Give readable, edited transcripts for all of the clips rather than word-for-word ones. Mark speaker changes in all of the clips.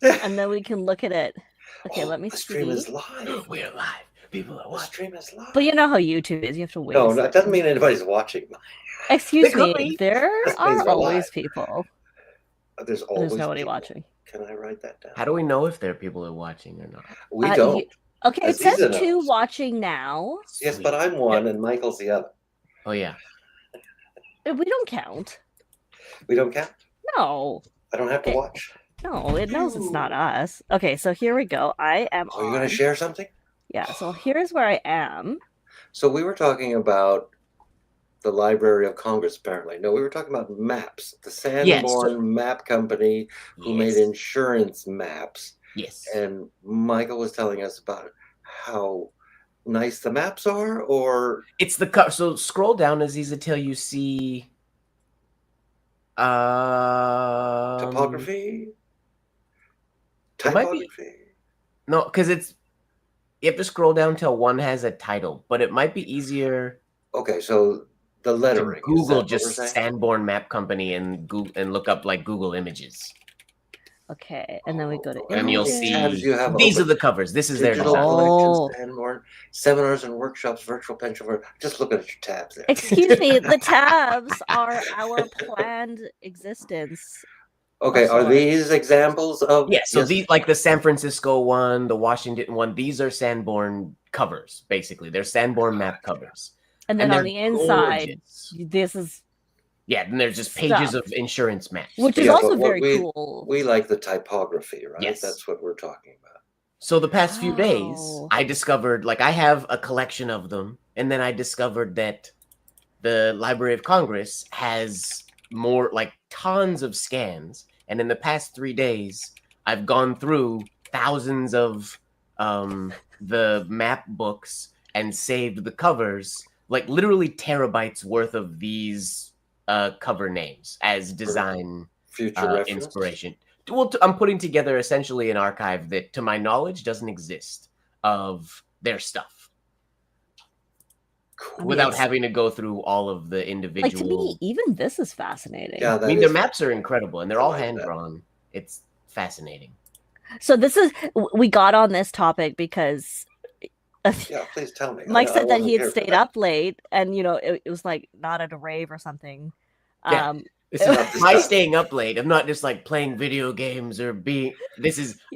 Speaker 1: and then we can look at it. Okay, let me
Speaker 2: the
Speaker 1: see.
Speaker 2: stream is live.
Speaker 3: We're live. People are
Speaker 2: The
Speaker 3: watching.
Speaker 2: stream is live.
Speaker 1: But you know how YouTube is. You have to wait.
Speaker 2: No, that doesn't mean anybody's watching.
Speaker 1: Excuse
Speaker 3: They could
Speaker 1: me.
Speaker 3: be.
Speaker 1: There
Speaker 2: This means
Speaker 1: are
Speaker 2: we're
Speaker 1: always
Speaker 2: live.
Speaker 1: people.
Speaker 2: There's always
Speaker 1: There's nobody
Speaker 2: people.
Speaker 1: watching.
Speaker 2: Can I write that down?
Speaker 3: How do we know if there are people who are watching or not?
Speaker 2: We don't.
Speaker 1: Okay, it says
Speaker 2: Azizah
Speaker 1: 2
Speaker 2: knows.
Speaker 1: watching now.
Speaker 2: Yes,
Speaker 3: Sweet.
Speaker 2: but I'm one and Michael's the other.
Speaker 3: Oh yeah.
Speaker 1: We don't count.
Speaker 2: We don't count.
Speaker 1: No.
Speaker 2: I don't have to watch.
Speaker 1: No, it knows it's not us. Okay, so here we go. I am
Speaker 2: Are you going to share something?
Speaker 1: Yeah, so here's where I am.
Speaker 2: So we were talking about the Library of Congress, apparently. No, we were talking about maps. The Sanborn Map Company who made insurance maps.
Speaker 3: Yes.
Speaker 2: And Michael was telling us about how nice the maps are, or...
Speaker 3: It's the cover. So scroll down, Azizah, till you see...
Speaker 2: Topography? Typography?
Speaker 3: No, because it's... You have to scroll down till one has a title, but it might be easier...
Speaker 2: Okay, so the lettering.
Speaker 3: Google just Sanborn Map Company and Google and look up like Google Images.
Speaker 1: Okay, and then we go to
Speaker 3: and you'll see
Speaker 2: have
Speaker 3: these are the covers. This is their
Speaker 2: digital
Speaker 3: design.
Speaker 2: collections, Sanborn, seminars and workshops, virtual pencil. Just looking at your tabs there.
Speaker 1: Excuse me, the tabs are our planned existence.
Speaker 2: Okay, are these examples of?
Speaker 3: Yeah, so these like the San Francisco one, the Washington one. These are Sanborn covers, basically. They're Sanborn map covers.
Speaker 1: And then on the inside, this is...
Speaker 3: Yeah, and there's just pages of insurance maps.
Speaker 1: Which is also very cool.
Speaker 2: We like the typography, right?
Speaker 3: Yes.
Speaker 2: That's what we're talking about.
Speaker 3: So the past few days, I discovered, like I have a collection of them, and then I discovered that the Library of Congress has more, like tons of scans. And in the past 3 days, I've gone through thousands of the map books and saved the covers, like literally terabytes worth of these cover names as design
Speaker 2: future
Speaker 3: inspiration. Well, I'm putting together essentially an archive that, to my knowledge, doesn't exist of their stuff. Cool. Without having to go through all of the individual.
Speaker 1: Like, to me, even this is fascinating.
Speaker 2: Yeah,
Speaker 3: I mean, their maps are incredible, and they're all hand-drawn. It's fascinating.
Speaker 1: So this is... We got on this topic because...
Speaker 2: Yeah, please tell me.
Speaker 1: Mike said that he had stayed up late, and, you know, it was like not at a rave or something.
Speaker 3: Yeah. This is not my staying up late. I'm not just like playing video games or being...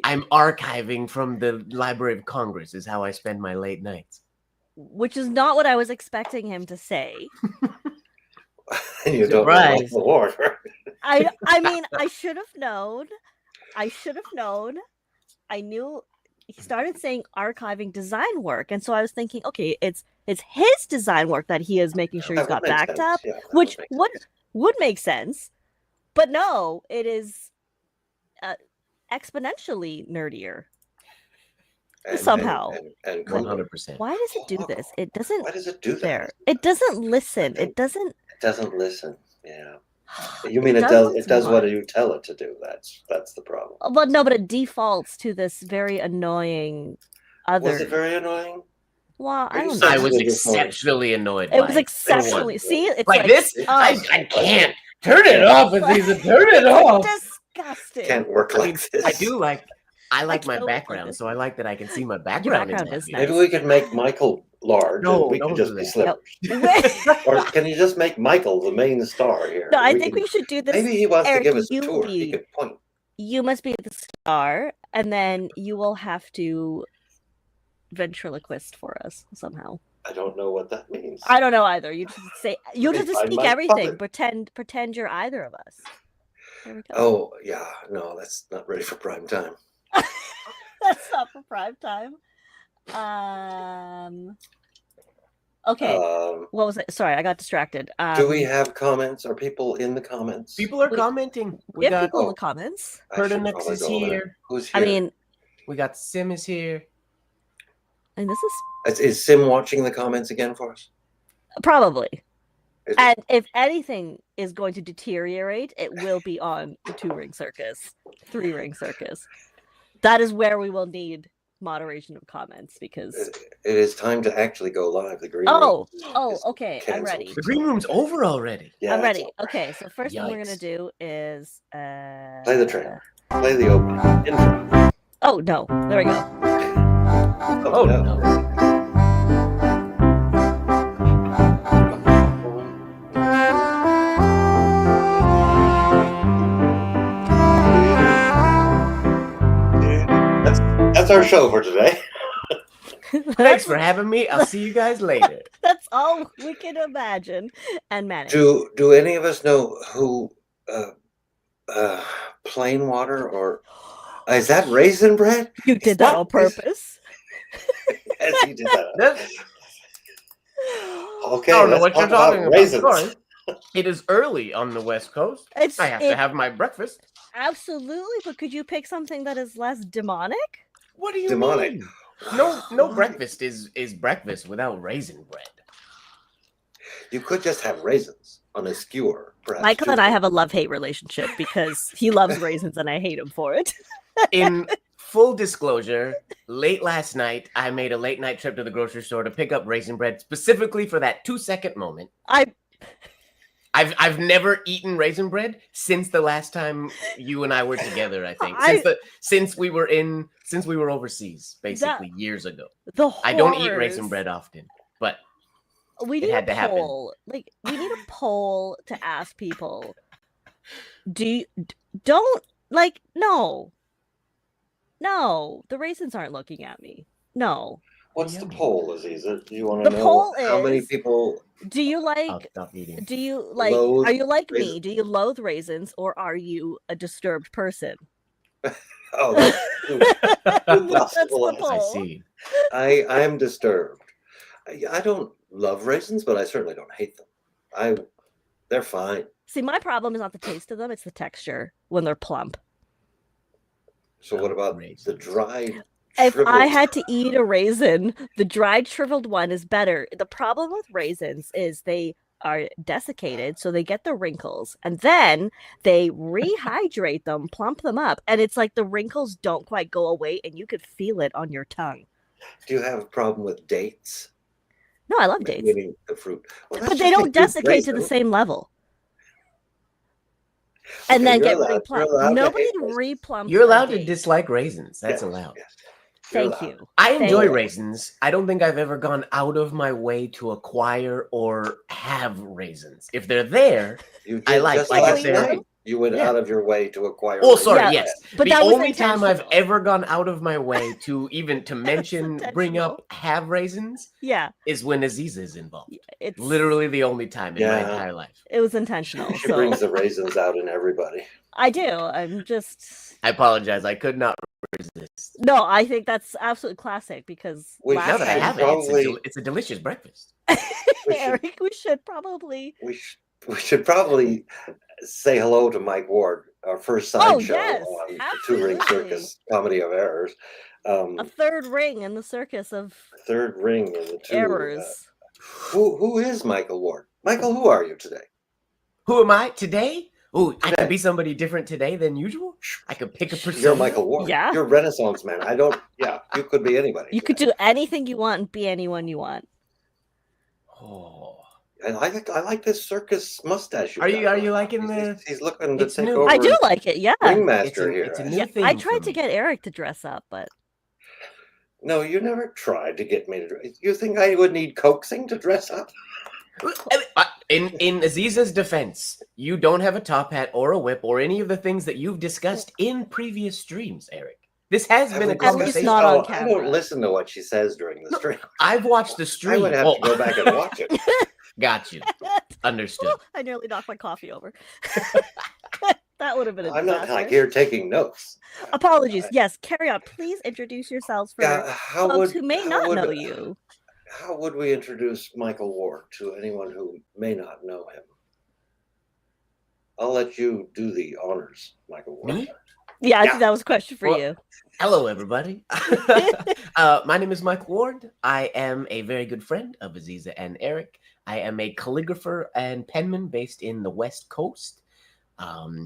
Speaker 3: I'm archiving from the Library of Congress is how I spend my late nights.
Speaker 1: Which is not what I was expecting him to say.
Speaker 2: You don't know the order.
Speaker 1: I mean, I should have known. I knew he started saying archiving design work, and so I was thinking, okay, it's his design work that he is making sure he's got backed up, which would make sense. But no, it is exponentially nerdier. Somehow.
Speaker 2: And
Speaker 3: 100%.
Speaker 1: Why does it do this? It doesn't.
Speaker 2: Why does it do that?
Speaker 1: It doesn't listen. It doesn't.
Speaker 2: It doesn't listen. Yeah. You mean it does? It does what you tell it to do. That's the problem.
Speaker 1: Well, no, but it defaults to this very annoying.
Speaker 2: Was it very annoying?
Speaker 1: Well, I don't know.
Speaker 3: I was exceptionally annoyed.
Speaker 1: It was exceptionally. See, it's
Speaker 3: like this. I can't turn it off. Azizah, turn it off.
Speaker 1: Disgusting.
Speaker 2: Can't work like this.
Speaker 3: I like my background, so I like that I can see my background.
Speaker 2: Maybe we could make Michael large.
Speaker 3: No,
Speaker 2: we could just be slippers. Or can you just make Michael the main star here?
Speaker 1: No, I think we should do this.
Speaker 2: Maybe he wants to give us a tour. He could point.
Speaker 1: You must be the star, and then you will have to ventriloquist for us somehow.
Speaker 2: I don't know what that means.
Speaker 1: I don't know either. You just say you just speak everything. Pretend you're either of us. There we go.
Speaker 2: Oh yeah, no, that's not ready for prime time.
Speaker 1: That's not for prime time. Okay. What was it? Sorry, I got distracted.
Speaker 2: Do we have comments? Are people in the comments?
Speaker 3: People are commenting.
Speaker 1: We have people in the comments.
Speaker 3: Pertinix is here.
Speaker 2: Who's here?
Speaker 1: I mean,
Speaker 3: we got Sim is here.
Speaker 1: And this
Speaker 2: is Sim watching the comments again for us?
Speaker 1: Probably. And if anything is going to deteriorate, it will be on the 2-ring circus, 3-ring circus. That is where we will need moderation of comments because
Speaker 2: it is time to actually go live. The green
Speaker 1: room. Okay. I'm ready.
Speaker 3: The green room's over already.
Speaker 2: Yeah,
Speaker 1: I'm ready. Okay, so first thing we're gonna do is
Speaker 2: play the trailer. Play the opening. Intro.
Speaker 1: Oh, no. There we go.
Speaker 3: Oh, no.
Speaker 2: That's our show for today.
Speaker 3: Thanks for having me. I'll see you guys later.
Speaker 1: That's all we can imagine and manage.
Speaker 2: Do any of us know who plain water or is that raisin bread?
Speaker 1: You did that on purpose.
Speaker 2: Yes, he did that. Okay,
Speaker 3: I don't know what you're talking about.
Speaker 2: Raisins.
Speaker 3: Sorry. It is early on the West Coast. I have to have my breakfast.
Speaker 1: Absolutely, but could you pick something that is less demonic?
Speaker 3: What do you mean? No breakfast is breakfast without raisin bread.
Speaker 2: You could just have raisins on a skewer.
Speaker 1: Michael and I have a love-hate relationship because he loves raisins and I hate him for it.
Speaker 3: In full disclosure, late last night, I made a late night trip to the grocery store to pick up raisin bread specifically for that 2-second moment. I've never eaten raisin bread since the last time you and I were together, I think. Since we were overseas, basically years ago. I don't eat raisin bread often, but
Speaker 1: we need a poll. Like, we need a poll to ask people. No, the raisins aren't looking at me. No.
Speaker 2: What's the poll, Azizah? Do you want to know how many people?
Speaker 1: Do you like?
Speaker 2: Loathe
Speaker 1: are you like
Speaker 2: raisins?
Speaker 1: me? Do you loathe raisins, or are you a disturbed person?
Speaker 2: Oh, that's
Speaker 1: the poll.
Speaker 3: I see.
Speaker 2: I am disturbed. I don't love raisins, but I certainly don't hate them. They're fine.
Speaker 1: See, my problem is not the taste of them; it's the texture when they're plump.
Speaker 2: So what about the dried?
Speaker 1: If I had to eat a raisin, the dried shriveled one is better. The problem with raisins is they are desiccated, so they get the wrinkles, and then they rehydrate them, plump them up, and it's like the wrinkles don't quite go away, and you could feel it on your tongue.
Speaker 2: Do you have a problem with dates?
Speaker 1: No, I love dates.
Speaker 2: The fruit. Well,
Speaker 1: but they don't desiccate to the same level. And then get replumped. Nobody replumps.
Speaker 3: You're allowed to dislike raisins. That's allowed.
Speaker 2: Yes.
Speaker 1: Thank you.
Speaker 3: I enjoy raisins. I don't think I've ever gone out of my way to acquire or have raisins. If they're there, I like if they're.
Speaker 2: You went out of your way to acquire.
Speaker 3: Oh, sorry, yes.
Speaker 1: But
Speaker 3: the only time I've ever gone out of my way to even to mention, bring up, have raisins, is when Azizah is involved. It's literally the only time in my entire life.
Speaker 1: It was intentional.
Speaker 2: She brings the raisins out in everybody.
Speaker 1: I do.
Speaker 3: I apologize. I could not resist.
Speaker 1: No, I think that's absolutely classic because
Speaker 3: now that I have it, it's a delicious breakfast.
Speaker 1: Eric, we should probably
Speaker 2: say hello to Mike Ward, our first side show on the Two Ring Circus Comedy of Errors.
Speaker 1: A third ring in the circus of
Speaker 2: errors. Who is Michael Ward? Michael, who are you today?
Speaker 3: Who am I today? Oh, I could be somebody different today than usual. I could pick a person.
Speaker 2: You're Michael Ward.
Speaker 1: Yeah.
Speaker 2: You're a Renaissance man. You could be anybody.
Speaker 1: You could do anything you want and be anyone you want.
Speaker 2: Oh. I like this circus mustache.
Speaker 3: Are you liking the?
Speaker 2: He's looking to take over.
Speaker 1: I do like it. Yeah.
Speaker 2: Ringmaster here.
Speaker 3: It's a new thing.
Speaker 1: I tried to get Eric to dress up, but
Speaker 2: no, you never tried to get me to dress. You think I would need coaxing to dress up?
Speaker 3: In Azizah's defense, you don't have a top hat or a whip or any of the things that you've discussed in previous streams, Eric. This has been a conversation.
Speaker 1: Not on camera.
Speaker 2: I don't listen to what she says during the stream.
Speaker 3: I've watched the stream.
Speaker 2: I would have to go back and watch it.
Speaker 3: Got you. Understood.
Speaker 1: I nearly knocked my coffee over. That would have been a
Speaker 2: I'm
Speaker 1: disaster.
Speaker 2: not like here taking notes.
Speaker 1: Apologies. Yes, carry on. Please introduce yourselves for folks who may not know you.
Speaker 2: How would we introduce Michael Ward to anyone who may not know him? I'll let you do the honors, Michael Ward.
Speaker 3: Me?
Speaker 1: Yeah, I think that was a question for you.
Speaker 3: Hello, everybody. My name is Mike Ward. I am a very good friend of Azizah and Eric. I am a calligrapher and penman based in the West Coast.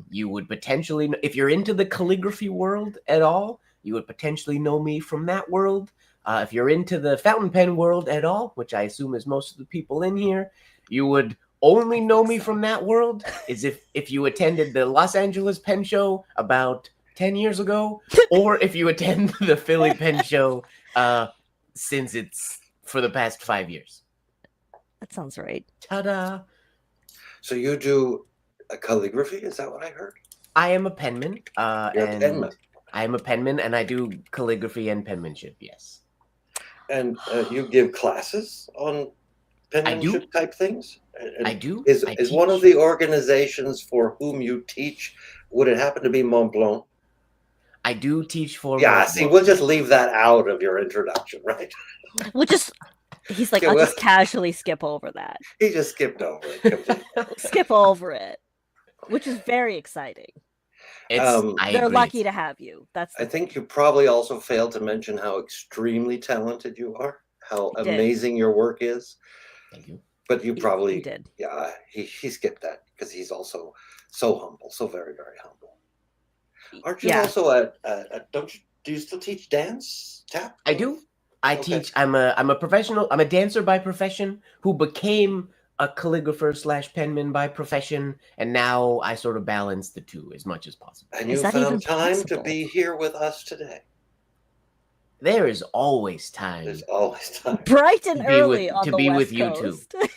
Speaker 3: You would potentially, if you're into the calligraphy world at all, you would potentially know me from that world. If you're into the fountain pen world at all, which I assume is most of the people in here, you would only know me from that world is if you attended the Los Angeles Pen Show about 10 years ago, or if you attend the Philly Pen Show since it's for the past 5 years.
Speaker 1: That sounds right.
Speaker 3: Ta-da!
Speaker 2: So you do a calligraphy? Is that what I heard?
Speaker 3: I am a penman.
Speaker 2: You're a penman.
Speaker 3: I am a penman, and I do calligraphy and penmanship, yes.
Speaker 2: And you give classes on penmanship type things? And
Speaker 3: I do.
Speaker 2: Is
Speaker 3: teach.
Speaker 2: One of the organizations for whom you teach, would it happen to be Mont Blanc?
Speaker 3: I do teach for
Speaker 2: Mont Blanc. We'll just leave that out of your introduction, right?
Speaker 1: He's like, I'll just casually skip over that.
Speaker 2: He just skipped over it.
Speaker 1: Skip over it, which is very exciting. They're lucky to have you.
Speaker 2: I think you probably also failed to mention how extremely talented you are, how amazing your work is.
Speaker 3: Thank you.
Speaker 2: But you probably
Speaker 1: did.
Speaker 2: Yeah, he skipped that because he's also so humble, so very, very humble. Aren't you also do you still teach dance, tap?
Speaker 3: I do. I teach. I'm a professional. I'm a dancer by profession who became a calligrapher / penman by profession, and now I sort of balance the two as much as possible.
Speaker 2: And you found time to be here with us today.
Speaker 3: There is always time.
Speaker 2: There's always time.
Speaker 1: Bright and early on the West
Speaker 3: with
Speaker 1: Coast.
Speaker 3: you two.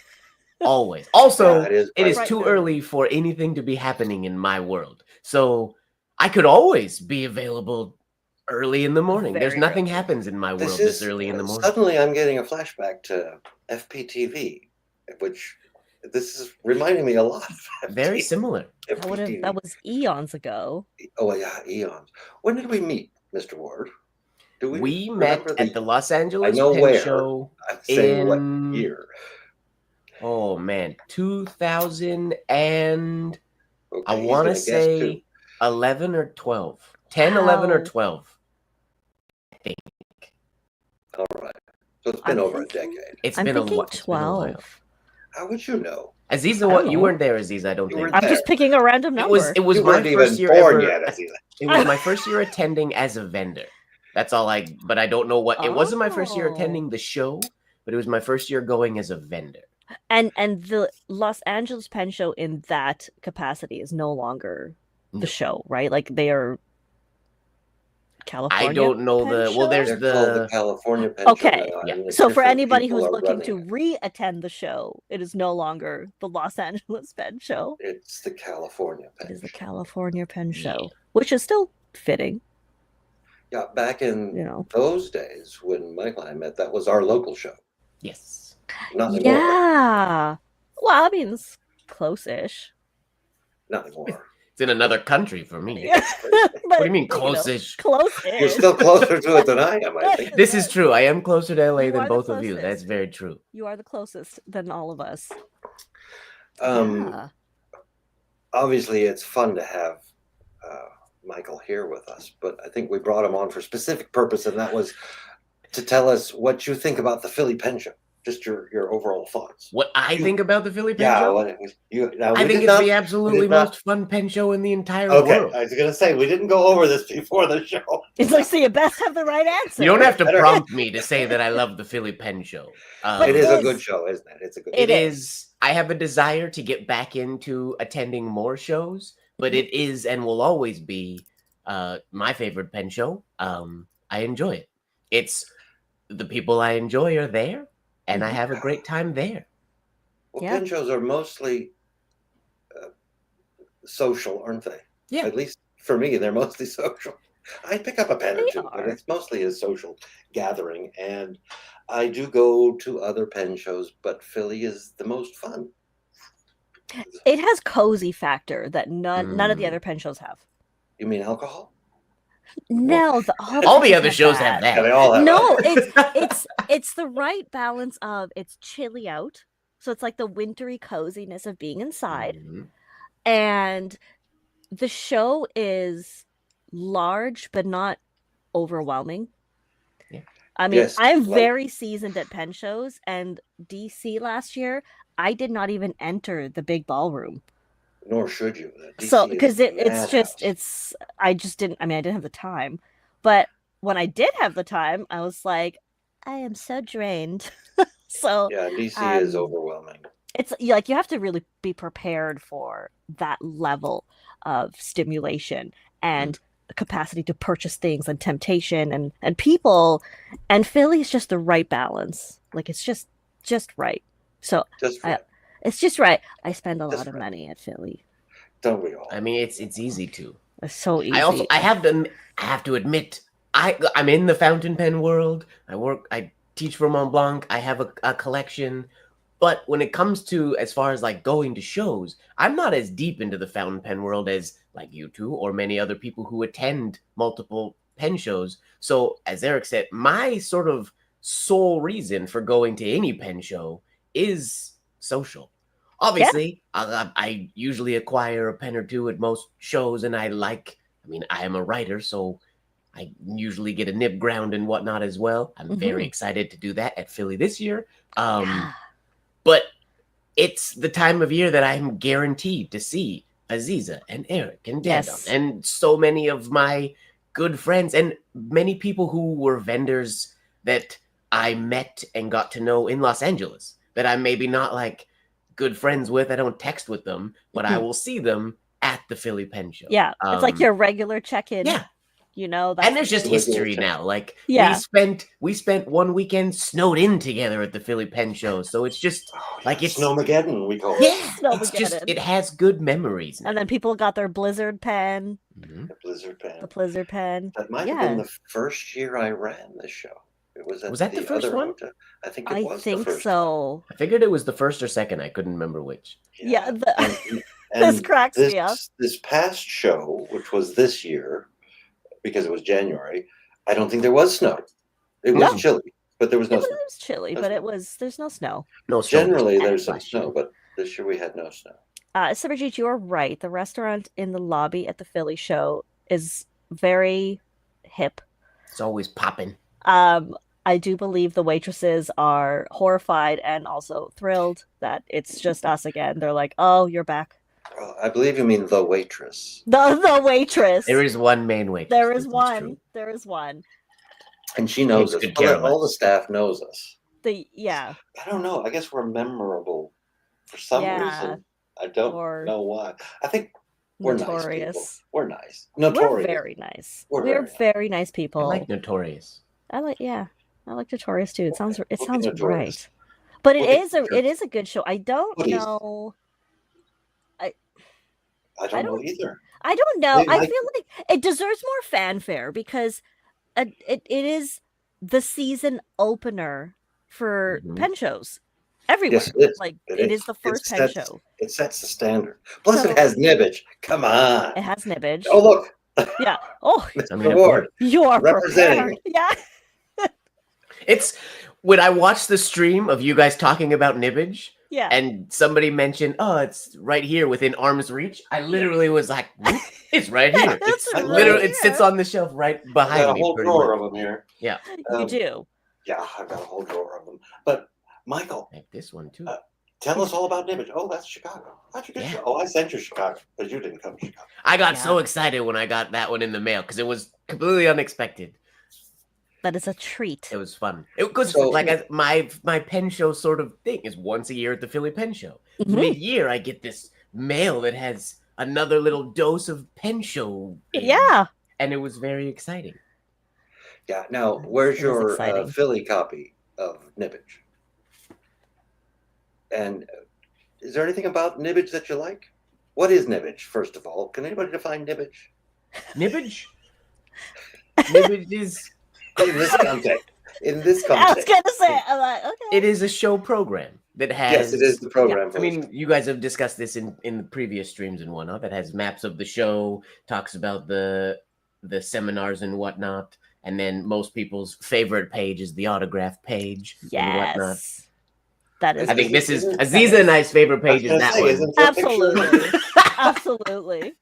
Speaker 3: Always. Also, it is too early for anything to be happening in my world. So I could always be available early in the morning. There's nothing happens in my world this early in the morning.
Speaker 2: Suddenly I'm getting a flashback to FPTV, which this is reminding me a lot of
Speaker 3: very similar.
Speaker 1: That was eons ago.
Speaker 2: Oh yeah, eons. When did we meet, Mr. Ward?
Speaker 3: We met at the Los Angeles Pen Show in
Speaker 2: what year?
Speaker 3: Oh man, 2000 and I want to say 11 or 12. 10, 11 or 12. I think.
Speaker 2: All right. So it's been over a decade.
Speaker 3: It's been a while.
Speaker 1: 12.
Speaker 2: How would you know?
Speaker 3: Azizah, you weren't there, Azizah, I don't think.
Speaker 1: I'm just picking a random number.
Speaker 3: It was my first year
Speaker 2: born yet, Azizah.
Speaker 3: It was my first year attending as a vendor. That's all but I don't know what. It wasn't my first year attending the show, but it was my first year going as a vendor.
Speaker 1: And the Los Angeles Pen Show in that capacity is no longer the show, right? Like they are California.
Speaker 3: I don't know there's
Speaker 2: the California Pen
Speaker 1: Show. Yeah. So for anybody who's looking to re-attend the show, it is no longer the Los Angeles Pen Show.
Speaker 2: It's the California Pen Show.
Speaker 1: It is the California Pen Show, which is still fitting.
Speaker 2: Yeah, back in those days when Michael and I met, that was our local show.
Speaker 3: Yes.
Speaker 2: Not anymore.
Speaker 1: Yeah. Well, I mean, it's close-ish.
Speaker 2: Not anymore.
Speaker 3: It's in another country for me. What do you mean close-ish?
Speaker 1: Close-ish.
Speaker 2: You're still closer to it than I am, I think.
Speaker 3: This is true. I am closer to LA than both of you. That's very true.
Speaker 1: You are the closest than all of us.
Speaker 2: Obviously, it's fun to have Michael here with us, but I think we brought him on for a specific purpose, and that was to tell us what you think about the Philly Pen Show. Just your overall thoughts.
Speaker 3: What I think about the Philly Pen Show?
Speaker 2: I
Speaker 3: think it's the absolutely most fun pen show in the entire world.
Speaker 2: I was going to say, we didn't go over this before the show.
Speaker 1: It's like, so you best have the right answer.
Speaker 3: You don't have to prompt me to say that I love the Philly Pen Show.
Speaker 2: It is a good show, isn't it? It's a good show.
Speaker 3: It is. I have a desire to get back into attending more shows, but it is and will always be my favorite pen show. I enjoy it. It's the people I enjoy are there. And I have a great time there.
Speaker 2: Well, pen shows are mostly social, aren't they?
Speaker 3: Yeah.
Speaker 2: At least for me, they're mostly social. I pick up a pen or two, but it's mostly a social gathering. And I do go to other pen shows, but Philly is the most fun.
Speaker 1: It has cozy factor that none of the other pen shows have.
Speaker 2: You mean alcohol?
Speaker 1: No,
Speaker 3: all the other shows have that.
Speaker 2: Yeah, they all have
Speaker 1: that. It's the right balance of it's chilly out, so it's like the wintry coziness of being inside, and the show is large but not overwhelming.
Speaker 3: Yeah.
Speaker 1: I mean, I'm very seasoned at pen shows, and DC last year, I did not even enter the big ballroom.
Speaker 2: Nor should you.
Speaker 1: So, because I didn't have the time. But when I did have the time, I was like, I am so drained. So
Speaker 2: yeah, DC is overwhelming.
Speaker 1: It's like you have to really be prepared for that level of stimulation. And capacity to purchase things and temptation and people, and Philly is just the right balance. Like it's just right. So it's just right. I spend a lot of money at Philly.
Speaker 2: Don't we all?
Speaker 3: I mean, it's easy to.
Speaker 1: It's so easy.
Speaker 3: I have to admit, I'm in the fountain pen world. I teach for Mont Blanc. I have a collection. But when it comes to as far as like going to shows, I'm not as deep into the fountain pen world as like you two or many other people who attend multiple pen shows. So as Eric said, my sort of sole reason for going to any pen show is social. Obviously, I usually acquire a pen or two at most shows, and I am a writer, so I usually get a nib ground and whatnot as well. I'm very excited to do that at Philly this year. But it's the time of year that I'm guaranteed to see Azizah and Eric and Dandon and so many of my good friends and many people who were vendors that I met and got to know in Los Angeles that I'm maybe not like good friends with. I don't text with them, but I will see them at the Philly Pen Show.
Speaker 1: Yeah, it's like your regular check-in.
Speaker 3: Yeah.
Speaker 1: You know,
Speaker 3: and there's just history now. Like we spent one weekend snowed in together at the Philly Pen Show, so it's just like it's
Speaker 2: Snowmageddon. We call it.
Speaker 3: Yeah, it's just it has good memories.
Speaker 1: And then people got their Blizzard pen.
Speaker 2: The Blizzard pen.
Speaker 1: The Blizzard pen.
Speaker 2: That might have been the first year I ran this show. It was
Speaker 3: that the first one?
Speaker 2: Hotel. I think it was.
Speaker 1: I think so.
Speaker 3: I figured it was the first or second. I couldn't remember which.
Speaker 1: Yeah. This cracks me up.
Speaker 2: This past show, which was this year, because it was January, I don't think there was snow. It was chilly, but there was no snow.
Speaker 1: It was chilly, but there's no snow.
Speaker 3: No snow.
Speaker 2: Generally, there's some snow, but this year we had no snow.
Speaker 1: Sabrajit, you are right. The restaurant in the lobby at the Philly show is very hip.
Speaker 3: It's always popping.
Speaker 1: I do believe the waitresses are horrified and also thrilled that it's just us again. They're like, "Oh, you're back."
Speaker 2: I believe you mean the waitress.
Speaker 1: The waitress.
Speaker 3: There is one main waitress.
Speaker 1: There is one. There is one.
Speaker 2: And she knows us. All the staff knows us.
Speaker 1: I
Speaker 2: don't know. I guess we're memorable for some reason. I don't know why. I think we're
Speaker 1: notorious.
Speaker 2: Nice people. We're nice. Notorious.
Speaker 1: We're very nice. We're very nice people.
Speaker 3: I like notorious.
Speaker 1: I like notorious too. It sounds right. But it is a good show. I don't know.
Speaker 2: I don't know either.
Speaker 1: I don't know. I feel like it deserves more fanfare because it is the season opener for pen shows everywhere.
Speaker 2: Yes, it is.
Speaker 1: Like it is the first pen show.
Speaker 2: It sets the standard. Plus, it has nibbage. Come on.
Speaker 1: It has nibbage.
Speaker 2: Oh, look.
Speaker 1: Yeah. Oh,
Speaker 2: reward.
Speaker 1: You are
Speaker 2: representing.
Speaker 1: Yeah.
Speaker 3: It's when I watched the stream of you guys talking about nibbage.
Speaker 1: Yeah.
Speaker 3: And somebody mentioned, "Oh, it's right here within arm's reach." I literally was like, "It's right here." It's literally it sits on the shelf right behind me.
Speaker 2: I got a whole drawer of them here.
Speaker 3: Yeah.
Speaker 1: You do.
Speaker 2: Yeah, I've got a whole drawer of them. But Michael,
Speaker 3: this one too.
Speaker 2: Tell us all about nibbage. Oh, that's Chicago. How'd you get Chicago? Oh, I sent you Chicago, but you didn't come to Chicago.
Speaker 3: I got so excited when I got that one in the mail because it was completely unexpected.
Speaker 1: But it's a treat.
Speaker 3: It was fun. It was my pen show sort of thing is once a year at the Philly Pen Show. Mid-year, I get this mail that has another little dose of pen show. And it was very exciting.
Speaker 2: Yeah. Now, where's your Philly copy of Nibbage? And is there anything about Nibbage that you like? What is Nibbage, first of all? Can anybody define Nibbage?
Speaker 3: Nibbage? Nibbage is...
Speaker 2: In this context.
Speaker 1: I was going to say, I'm like, okay.
Speaker 3: It is a show program that has...
Speaker 2: Yes, it is the program.
Speaker 3: I mean, you guys have discussed this in the previous streams and whatnot. That has maps of the show, talks about the seminars and whatnot. And then most people's favorite page is the autograph page and whatnot.
Speaker 1: That is.
Speaker 3: I think this is Azizah and I's favorite page is that one.
Speaker 1: Absolutely. Absolutely.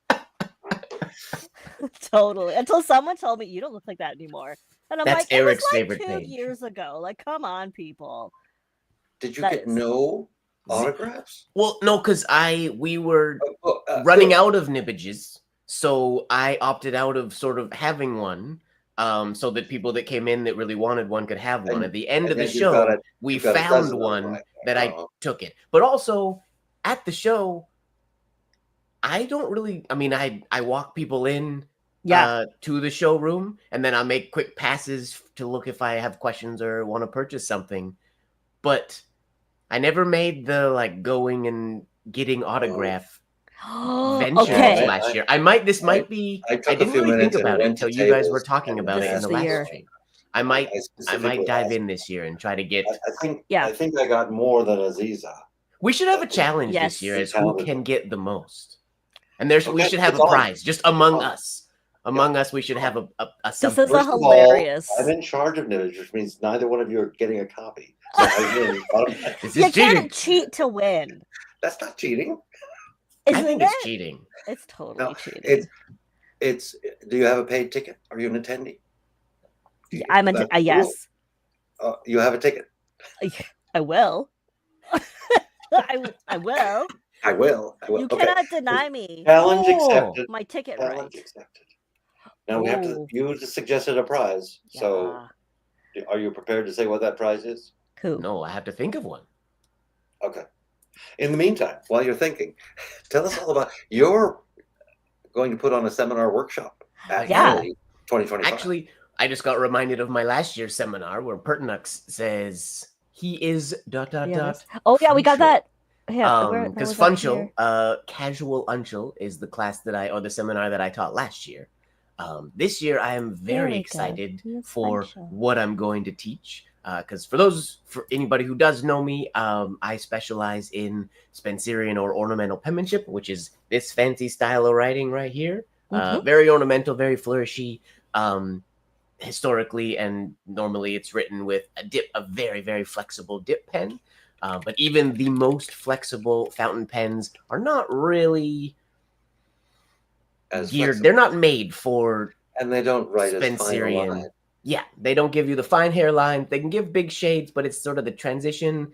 Speaker 1: Totally. Until someone told me you don't look like that anymore. And I'm
Speaker 3: That's
Speaker 1: like,
Speaker 3: Eric's
Speaker 1: it was
Speaker 3: favorite
Speaker 1: 2
Speaker 3: page.
Speaker 1: years ago. Like, come on, people.
Speaker 2: Did you get no autographs?
Speaker 3: Well, no, because we were running out of nibbages. So I opted out of sort of having one. So that people that came in that really wanted one could have one. At the end of the show, we found one that I took it. But also at the show, I don't really, I mean, I walk people in to the showroom, and then I'll make quick passes to look if I have questions or want to purchase something. But I never made the like going and getting autograph ventures last year. I didn't really think about it until you guys were talking about it in the last stream. I might dive in this year and try to get.
Speaker 2: I think I got more than Azizah.
Speaker 3: We should have a challenge this year as who can get the most, and we should have a prize just among us. Among us, we should have a
Speaker 1: This is hilarious.
Speaker 2: I'm in charge of Nibbage, which means neither one of you are getting a copy. So
Speaker 1: you can't cheat to win.
Speaker 2: That's not cheating.
Speaker 3: I think it's cheating.
Speaker 1: It's totally cheating.
Speaker 2: It's. Do you have a paid ticket? Are you an attendee?
Speaker 1: I'm a yes.
Speaker 2: You have a ticket.
Speaker 1: I will. I will.
Speaker 2: I will.
Speaker 1: You cannot deny me.
Speaker 2: Challenge accepted.
Speaker 1: My ticket
Speaker 2: Challenge accepted. Now we have to. You suggested a prize, so are you prepared to say what that prize is?
Speaker 1: Cool.
Speaker 3: No, I have to think of one.
Speaker 2: Okay. In the meantime, while you're thinking, tell us all about you're going to put on a seminar workshop at 2025.
Speaker 3: Actually, I just got reminded of my last year's seminar where Pertinux says he is ...
Speaker 1: Oh yeah, we got that.
Speaker 3: Yeah, because Funchal, Casual Unchal is the class the seminar that I taught last year. This year I am very excited for what I'm going to teach. Because for anybody who does know me, I specialize in Spencerian or ornamental penmanship, which is this fancy style of writing right here. Very ornamental, very flourishy. Historically and normally it's written with a very, very flexible dip pen. But even the most flexible fountain pens are not really geared. They're not made for
Speaker 2: and they don't write
Speaker 3: Spencerian. Yeah, they don't give you the fine hairline. They can give big shades, but it's sort of the transition.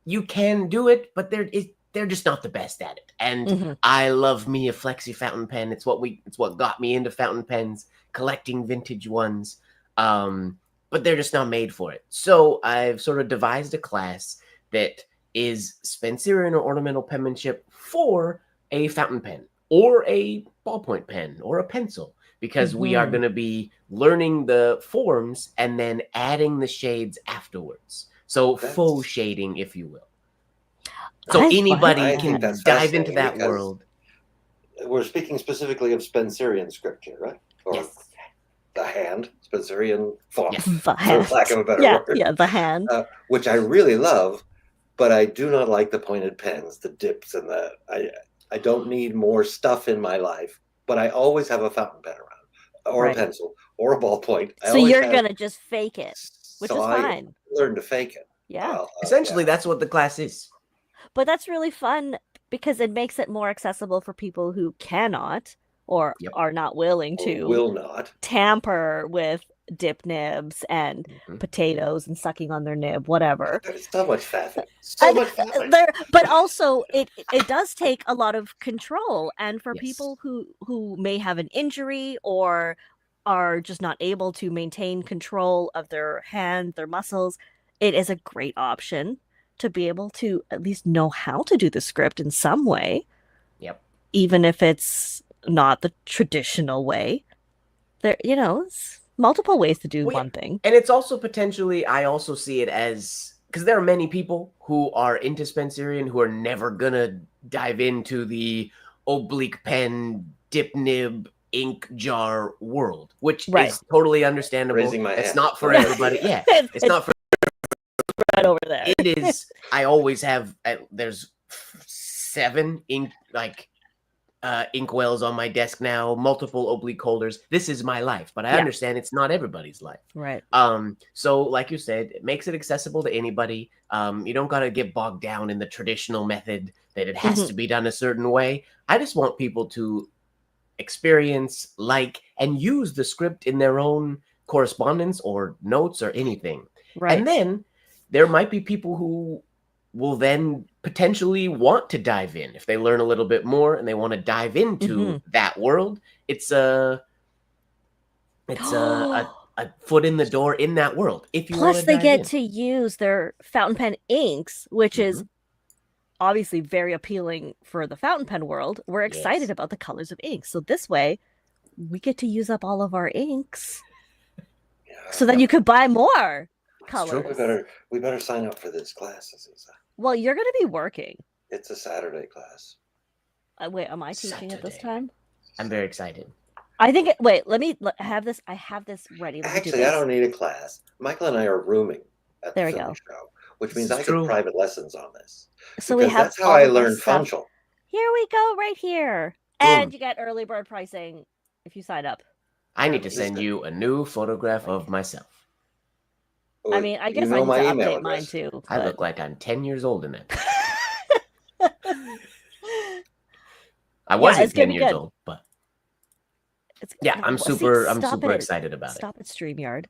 Speaker 3: You can do it, but they're just not the best at it. And I love me a flexi fountain pen. It's what got me into fountain pens, collecting vintage ones. But they're just not made for it. So I've sort of devised a class that is Spencerian or ornamental penmanship for a fountain pen or a ballpoint pen or a pencil. Because we are going to be learning the forms and then adding the shades afterwards. So faux shading, if you will. So anybody can dive into that world.
Speaker 2: We're speaking specifically of Spencerian scripture, right? Or the hand, Spencerian font,
Speaker 1: the hand.
Speaker 2: for lack of a better word.
Speaker 1: Yeah, the hand.
Speaker 2: Which I really love, but I do not like the pointed pens, the dips, and I don't need more stuff in my life. But I always have a fountain pen around, or a pencil, or a ballpoint.
Speaker 1: So you're gonna just fake it, which is fine.
Speaker 2: Learn to fake it.
Speaker 1: Yeah.
Speaker 3: Essentially, that's what the class is.
Speaker 1: But that's really fun because it makes it more accessible for people who cannot or are not willing to
Speaker 2: will not
Speaker 1: tamper with dip nibs and potatoes and sucking on their nib, whatever.
Speaker 2: There's so much faffing. So much faffing.
Speaker 1: But also it does take a lot of control. And for people who may have an injury or are just not able to maintain control of their hand, their muscles, it is a great option to be able to at least know how to do the script in some way.
Speaker 3: Yep.
Speaker 1: Even if it's not the traditional way. There, it's multiple ways to do one thing.
Speaker 3: And it's also potentially, I also see it as, because there are many people who are into Spencerian who are never going to dive into the oblique pen, dip nib, ink jar world, which is totally understandable. It's not for everybody. Yeah, it's not for
Speaker 1: right over there.
Speaker 3: It is. I always have, there's 7 inkwells on my desk now, multiple oblique holders. This is my life, but I understand it's not everybody's life.
Speaker 1: Right.
Speaker 3: So like you said, it makes it accessible to anybody. You don't got to get bogged down in the traditional method that it has to be done a certain way. I just want people to experience, and use the script in their own correspondence or notes or anything.
Speaker 1: Right.
Speaker 3: And then there might be people who will then potentially want to dive in if they learn a little bit more and they want to dive into that world. It's a foot in the door in that world. If you
Speaker 1: plus they get to use their fountain pen inks, which is obviously very appealing for the fountain pen world. We're excited about the colors of ink. So this way, we get to use up all of our inks.
Speaker 2: Yeah.
Speaker 1: So then you could buy more colors.
Speaker 2: We better sign up for this class, Azizah.
Speaker 1: Well, you're going to be working.
Speaker 2: It's a Saturday class.
Speaker 1: Wait, am I teaching at this
Speaker 3: Saturday.
Speaker 1: time?
Speaker 3: I'm very excited.
Speaker 1: I think. Wait, let me have this. I have this ready.
Speaker 2: Actually, I don't need a class. Michael and I are rooming at the Philly show, which means I get private lessons on this.
Speaker 1: So we have.
Speaker 2: That's how I learned Funchal.
Speaker 1: Here we go, right here, and you get early bird pricing if you sign up.
Speaker 3: I need to send you a new photograph of myself.
Speaker 1: I mean, I guess I need to update mine too. But...
Speaker 3: I look like I'm 10 years old in it. I wasn't 10 years old, but I'm super excited about it.
Speaker 1: Stop at StreamYard.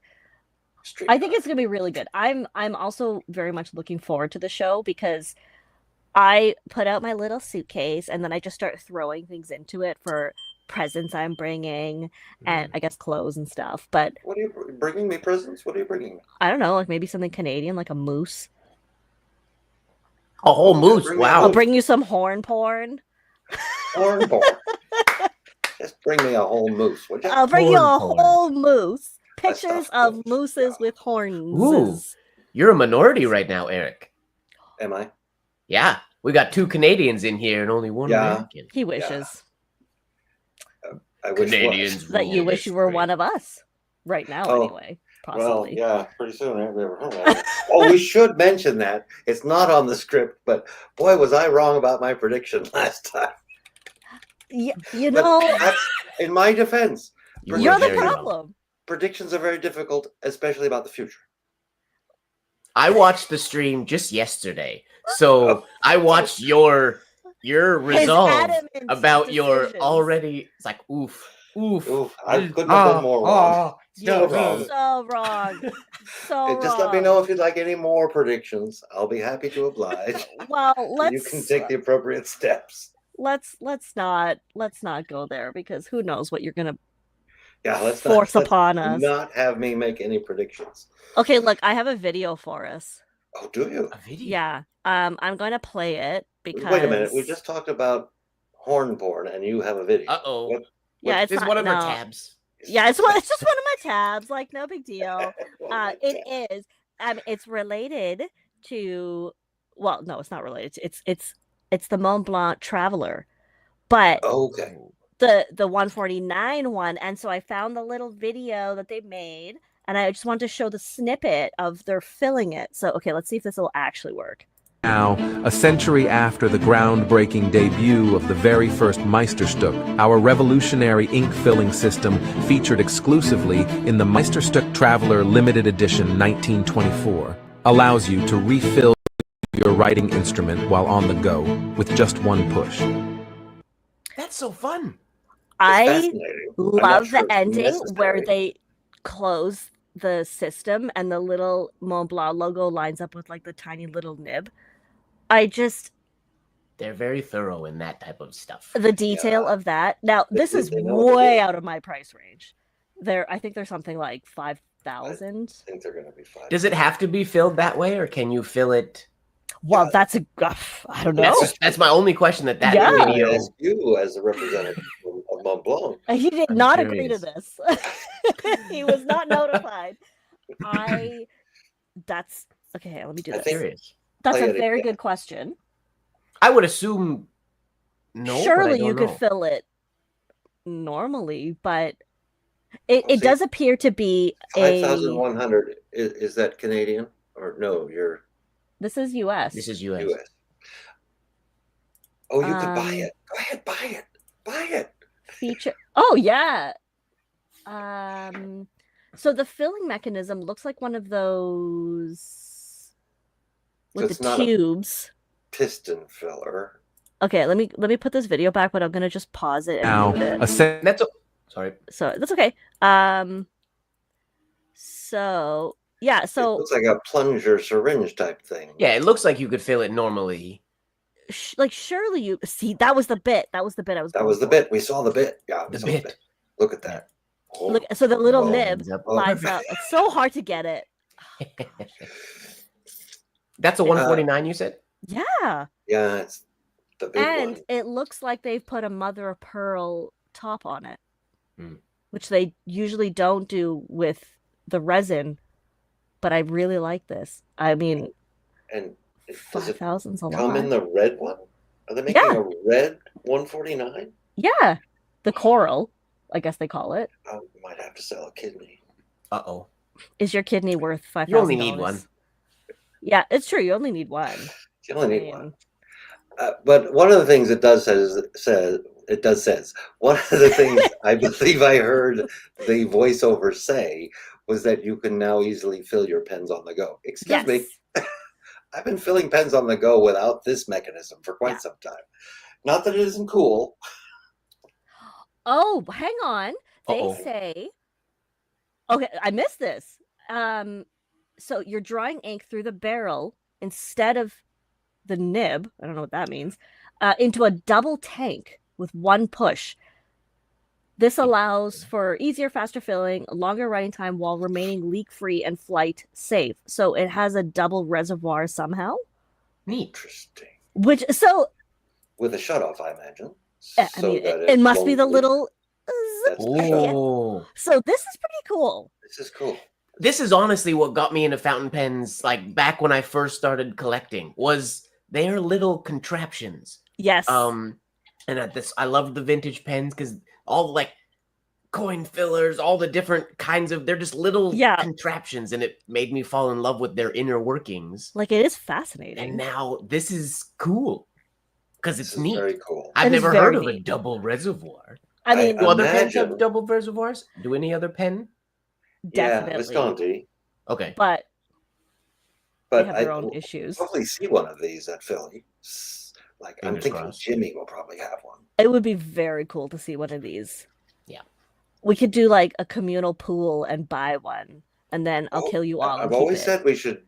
Speaker 1: I think it's gonna be really good. I'm also very much looking forward to the show because I put out my little suitcase and then I just start throwing things into it for presents I'm bringing and I guess clothes and stuff. But
Speaker 2: what are you bringing me? Presents? What are you bringing me?
Speaker 1: I don't know, like maybe something Canadian, like a moose.
Speaker 3: A whole moose! Wow!
Speaker 1: I'll bring you some horn porn.
Speaker 2: Horn porn. Just bring me a whole moose, would you?
Speaker 1: I'll bring you a whole moose. Pictures of mooses with horns.
Speaker 3: Ooh, you're a minority right now, Eric.
Speaker 2: Am I?
Speaker 3: Yeah, we got 2 Canadians in here and only 1 American.
Speaker 1: He wishes.
Speaker 2: I wish
Speaker 3: Canadians
Speaker 1: that you wish you were one of us right now. Anyway, possibly.
Speaker 2: Well, yeah, pretty soon. Oh, we should mention that it's not on the script, but boy, was I wrong about my prediction last time.
Speaker 1: Yeah, you know,
Speaker 2: in my defense,
Speaker 1: you're the problem.
Speaker 2: Predictions are very difficult, especially about the future.
Speaker 3: I watched the stream just yesterday, so I watched your resolve about your already. It's like oof.
Speaker 2: I couldn't have been more wrong.
Speaker 1: You're so wrong.
Speaker 2: Just let me know if you'd like any more predictions. I'll be happy to oblige.
Speaker 1: Well,
Speaker 2: you can take the appropriate steps.
Speaker 1: Let's not go there because who knows what you're gonna
Speaker 2: force
Speaker 1: upon us.
Speaker 2: Not have me make any predictions.
Speaker 1: Okay, look, I have a video for us.
Speaker 2: Oh, do you?
Speaker 3: A video?
Speaker 1: Yeah. I'm going to play it because.
Speaker 2: Wait a minute. We just talked about horn porn, and you have a video.
Speaker 3: Uh-oh.
Speaker 1: Yeah, it's
Speaker 3: one of our tabs.
Speaker 1: Yeah, it's just one of my tabs. Like, no big deal. It is. It's related to. Well, no, it's not related. It's the Mont Blanc Traveler, but the 149 one. And so I found the little video that they made, and I just wanted to show the snippet of their filling it. So okay, let's see if this will actually work.
Speaker 4: Now, a century after the groundbreaking debut of the very first Meisterstück, our revolutionary ink filling system featured exclusively in the Meisterstück Traveler Limited Edition 1924 allows you to refill your writing instrument while on the go with just one push.
Speaker 3: That's so fun.
Speaker 1: I love the ending where they close the system and the little Mont Blanc logo lines up with like the tiny little nib.
Speaker 3: They're very thorough in that type of stuff.
Speaker 1: The detail of that. Now, this is way out of my price range. I think there's something like 5,000.
Speaker 2: I think they're going to be 5,000.
Speaker 3: Does it have to be filled that way, or can you fill it?
Speaker 1: Well, I don't know.
Speaker 3: That's my only question. That video.
Speaker 2: I ask you as a representative of Mont Blanc.
Speaker 1: He did not agree to this. He was not notified. That's okay. Let me do this. That's a very good question.
Speaker 3: I would assume no.
Speaker 1: Surely you could fill it normally, but it does appear to be
Speaker 2: 5,100. Is that Canadian or no?
Speaker 1: This is U.S.
Speaker 3: This is U.S.
Speaker 2: Oh, you could buy it. Go ahead, buy it.
Speaker 1: Feature. Oh yeah. So the filling mechanism looks like one of those with the tubes.
Speaker 2: Piston filler.
Speaker 1: Okay, let me put this video back, but I'm gonna just pause it.
Speaker 3: Sorry.
Speaker 1: So that's okay. So yeah, so
Speaker 2: it looks like a plunger syringe type thing.
Speaker 3: Yeah, it looks like you could fill it normally.
Speaker 1: Like surely you see that was the bit. That was the bit I was.
Speaker 2: That was the bit. We saw the bit. Yeah, the bit. Look at that.
Speaker 1: Oh. Look, so the little nib lines up. It's so hard to get it.
Speaker 3: That's a 149, you said?
Speaker 1: Yeah.
Speaker 2: Yeah, it's the big one.
Speaker 1: And it looks like they've put a mother of pearl top on it. which they usually don't do with the resin. But I really like this. I mean,
Speaker 2: And does it
Speaker 1: 5,000's a
Speaker 2: come
Speaker 1: lot.
Speaker 2: in the red one? Are they making a red 149?
Speaker 1: Yeah, the coral, I guess they call it.
Speaker 2: I might have to sell a kidney.
Speaker 3: Uh-oh.
Speaker 1: Is your kidney worth $5,000?
Speaker 3: You only need one.
Speaker 1: Yeah, it's true. You only need one.
Speaker 2: You only need one. But one of the things it does says one of the things I believe I heard the voiceover say was that you can now easily fill your pens on the go. Excuse me. I've been filling pens on the go without this mechanism for quite some time. Not that it isn't cool.
Speaker 1: Oh, hang on. They say, okay, I missed this. So you're drawing ink through the barrel instead of the nib, I don't know what that means, into a double tank with one push. This allows for easier, faster filling, longer running time while remaining leak-free and flight safe. So it has a double reservoir somehow.
Speaker 3: Neat.
Speaker 2: Interesting.
Speaker 1: With a
Speaker 2: shutoff, I imagine.
Speaker 1: I mean, it must be the little zip.
Speaker 3: Oh.
Speaker 1: So this is pretty cool.
Speaker 2: This is cool.
Speaker 3: This is honestly what got me into fountain pens, like back when I first started collecting, was their little contraptions.
Speaker 1: Yes.
Speaker 3: And I loved the vintage pens because all like coin fillers, all the different kinds of, they're just little contraptions, and it made me fall in love with their inner workings.
Speaker 1: Like, it is fascinating.
Speaker 3: And now this is cool because it's neat.
Speaker 2: Very cool.
Speaker 3: I've never heard of a double reservoir.
Speaker 1: I mean,
Speaker 3: do other pens have double reservoirs? Do any other pen?
Speaker 1: Definitely.
Speaker 2: Yeah, Visconti.
Speaker 3: Okay.
Speaker 1: But they have their
Speaker 2: I
Speaker 1: own issues.
Speaker 2: Probably see one of these at Philly. Like, I'm thinking
Speaker 3: crossed.
Speaker 2: Jimmy will probably have one.
Speaker 1: It would be very cool to see one of these.
Speaker 3: Yeah.
Speaker 1: We could do like a communal pool and buy one, and then I'll kill you all.
Speaker 2: I've always said we should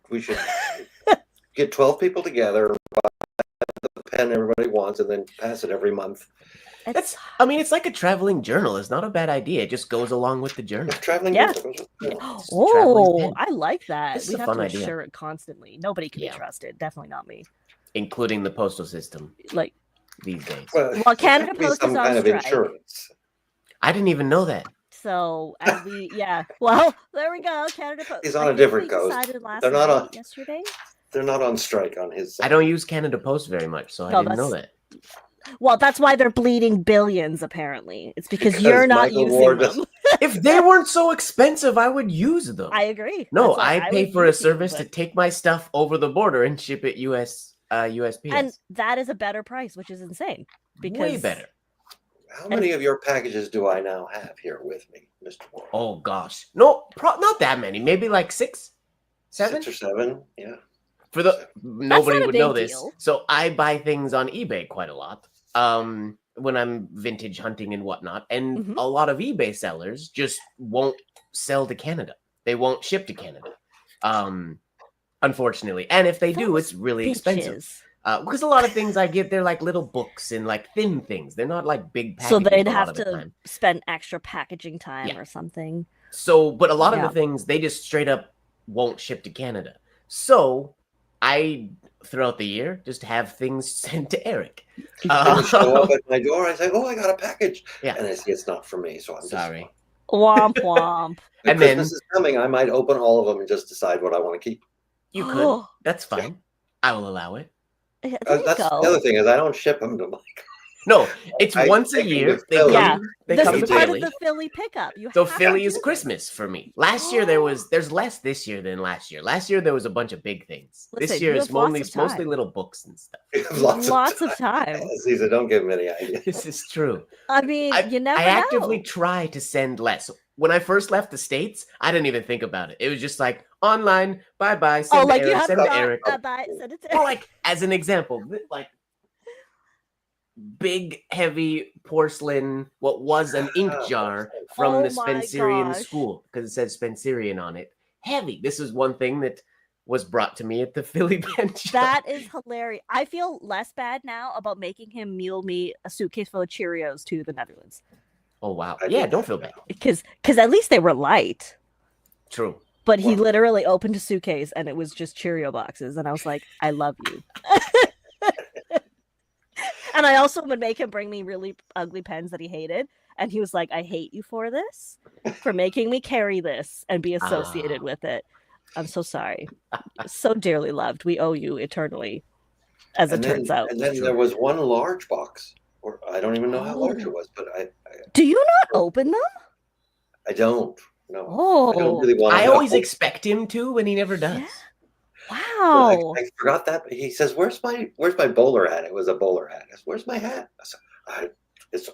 Speaker 2: get 12 people together, buy the pen everybody wants, and then pass it every month.
Speaker 3: I mean, it's like a traveling journal. It's not a bad idea. It just goes along with the journal.
Speaker 2: Traveling journal.
Speaker 1: Oh, I like that.
Speaker 3: This is
Speaker 1: We
Speaker 3: a
Speaker 1: have to
Speaker 3: fun idea.
Speaker 1: assure it constantly. Nobody can be trusted. Definitely not me.
Speaker 3: Including the postal system.
Speaker 1: Like
Speaker 3: these days.
Speaker 1: Well, Canada Post is on
Speaker 2: kind of
Speaker 1: strike.
Speaker 2: Insurance.
Speaker 3: I didn't even know that.
Speaker 1: So as we, well, there we go. Canada Post
Speaker 2: is on a different coast. They're not on
Speaker 1: yesterday.
Speaker 2: They're not on strike on his side.
Speaker 3: I don't use Canada Post very much, so I didn't know that.
Speaker 1: Well, that's why they're bleeding billions. Apparently, it's because you're not using them.
Speaker 3: If they weren't so expensive, I would use them.
Speaker 1: I agree.
Speaker 3: No, I pay for a service to take my stuff over the border and ship it USPS.
Speaker 1: And that is a better price, which is insane. Because
Speaker 3: way better.
Speaker 2: How many of your packages do I now have here with me, Mr. Ward?
Speaker 3: Oh gosh, no, not that many. Maybe like 6, 7.
Speaker 2: 6 or 7, yeah.
Speaker 3: For the nobody would know this,
Speaker 1: deal.
Speaker 3: so I buy things on eBay quite a lot. When I'm vintage hunting and whatnot, and a lot of eBay sellers just won't sell to Canada. They won't ship to Canada, unfortunately. And if they do, it's really expensive. Because a lot of things I get, they're like little books and like thin things. They're not like big packages.
Speaker 1: So they'd have to spend extra packaging time or something.
Speaker 3: So, but a lot of the things, they just straight up won't ship to Canada. So I, throughout the year, just have things sent to Eric.
Speaker 2: They show up at my door. I say, "Oh, I got a package."
Speaker 3: Yeah.
Speaker 2: And I say, "It's not for me." So I'm
Speaker 3: sorry.
Speaker 1: Womp womp.
Speaker 2: And then Christmas is coming. I might open all of them and just decide what I want to keep.
Speaker 3: You could. That's fine. I will allow it.
Speaker 2: That's the other thing is I don't ship them to Mike.
Speaker 3: No, it's once a year. They come
Speaker 1: this
Speaker 3: to
Speaker 1: is part
Speaker 3: Philly.
Speaker 1: of the Philly pickup.
Speaker 3: So Philly is Christmas for me. Last year there's less this year than last year. Last year there was a bunch of big things. This year is mostly little books and stuff.
Speaker 1: Lots of time.
Speaker 2: Azizah, don't give him any ideas.
Speaker 3: This is true.
Speaker 1: I mean, you never know.
Speaker 3: I actively try to send less. When I first left the States, I didn't even think about it. It was just like online, bye-bye, send to Eric, send to Eric.
Speaker 1: Bye, send it to
Speaker 3: Or like, as an example, like big, heavy porcelain, what was an ink jar from the Spencerian school, because it says Spencerian on it. Heavy. This is one thing that was brought to me at the Philly pen shop.
Speaker 1: That is hilarious. I feel less bad now about making him mule me a suitcase full of Cheerios to the Netherlands.
Speaker 3: Oh, wow. Yeah, don't feel bad.
Speaker 1: Because at least they were light.
Speaker 3: True.
Speaker 1: But he literally opened a suitcase and it was just Cheerio boxes. And I was like, I love you. And I also would make him bring me really ugly pens that he hated. And he was like, I hate you for this, for making me carry this and be associated with it. I'm so sorry. So dearly loved. We owe you eternally, as it turns out.
Speaker 2: And then there was one large box, or I don't even know how large it was, but
Speaker 1: Do you not open them?
Speaker 2: I don't. No.
Speaker 1: Oh.
Speaker 2: I don't really want to.
Speaker 3: I always expect him to, and he never does.
Speaker 1: Yeah. Wow.
Speaker 2: I forgot that. He says, "Where's my bowler hat?" It was a bowler hat. I said, "Where's my hat?" I said,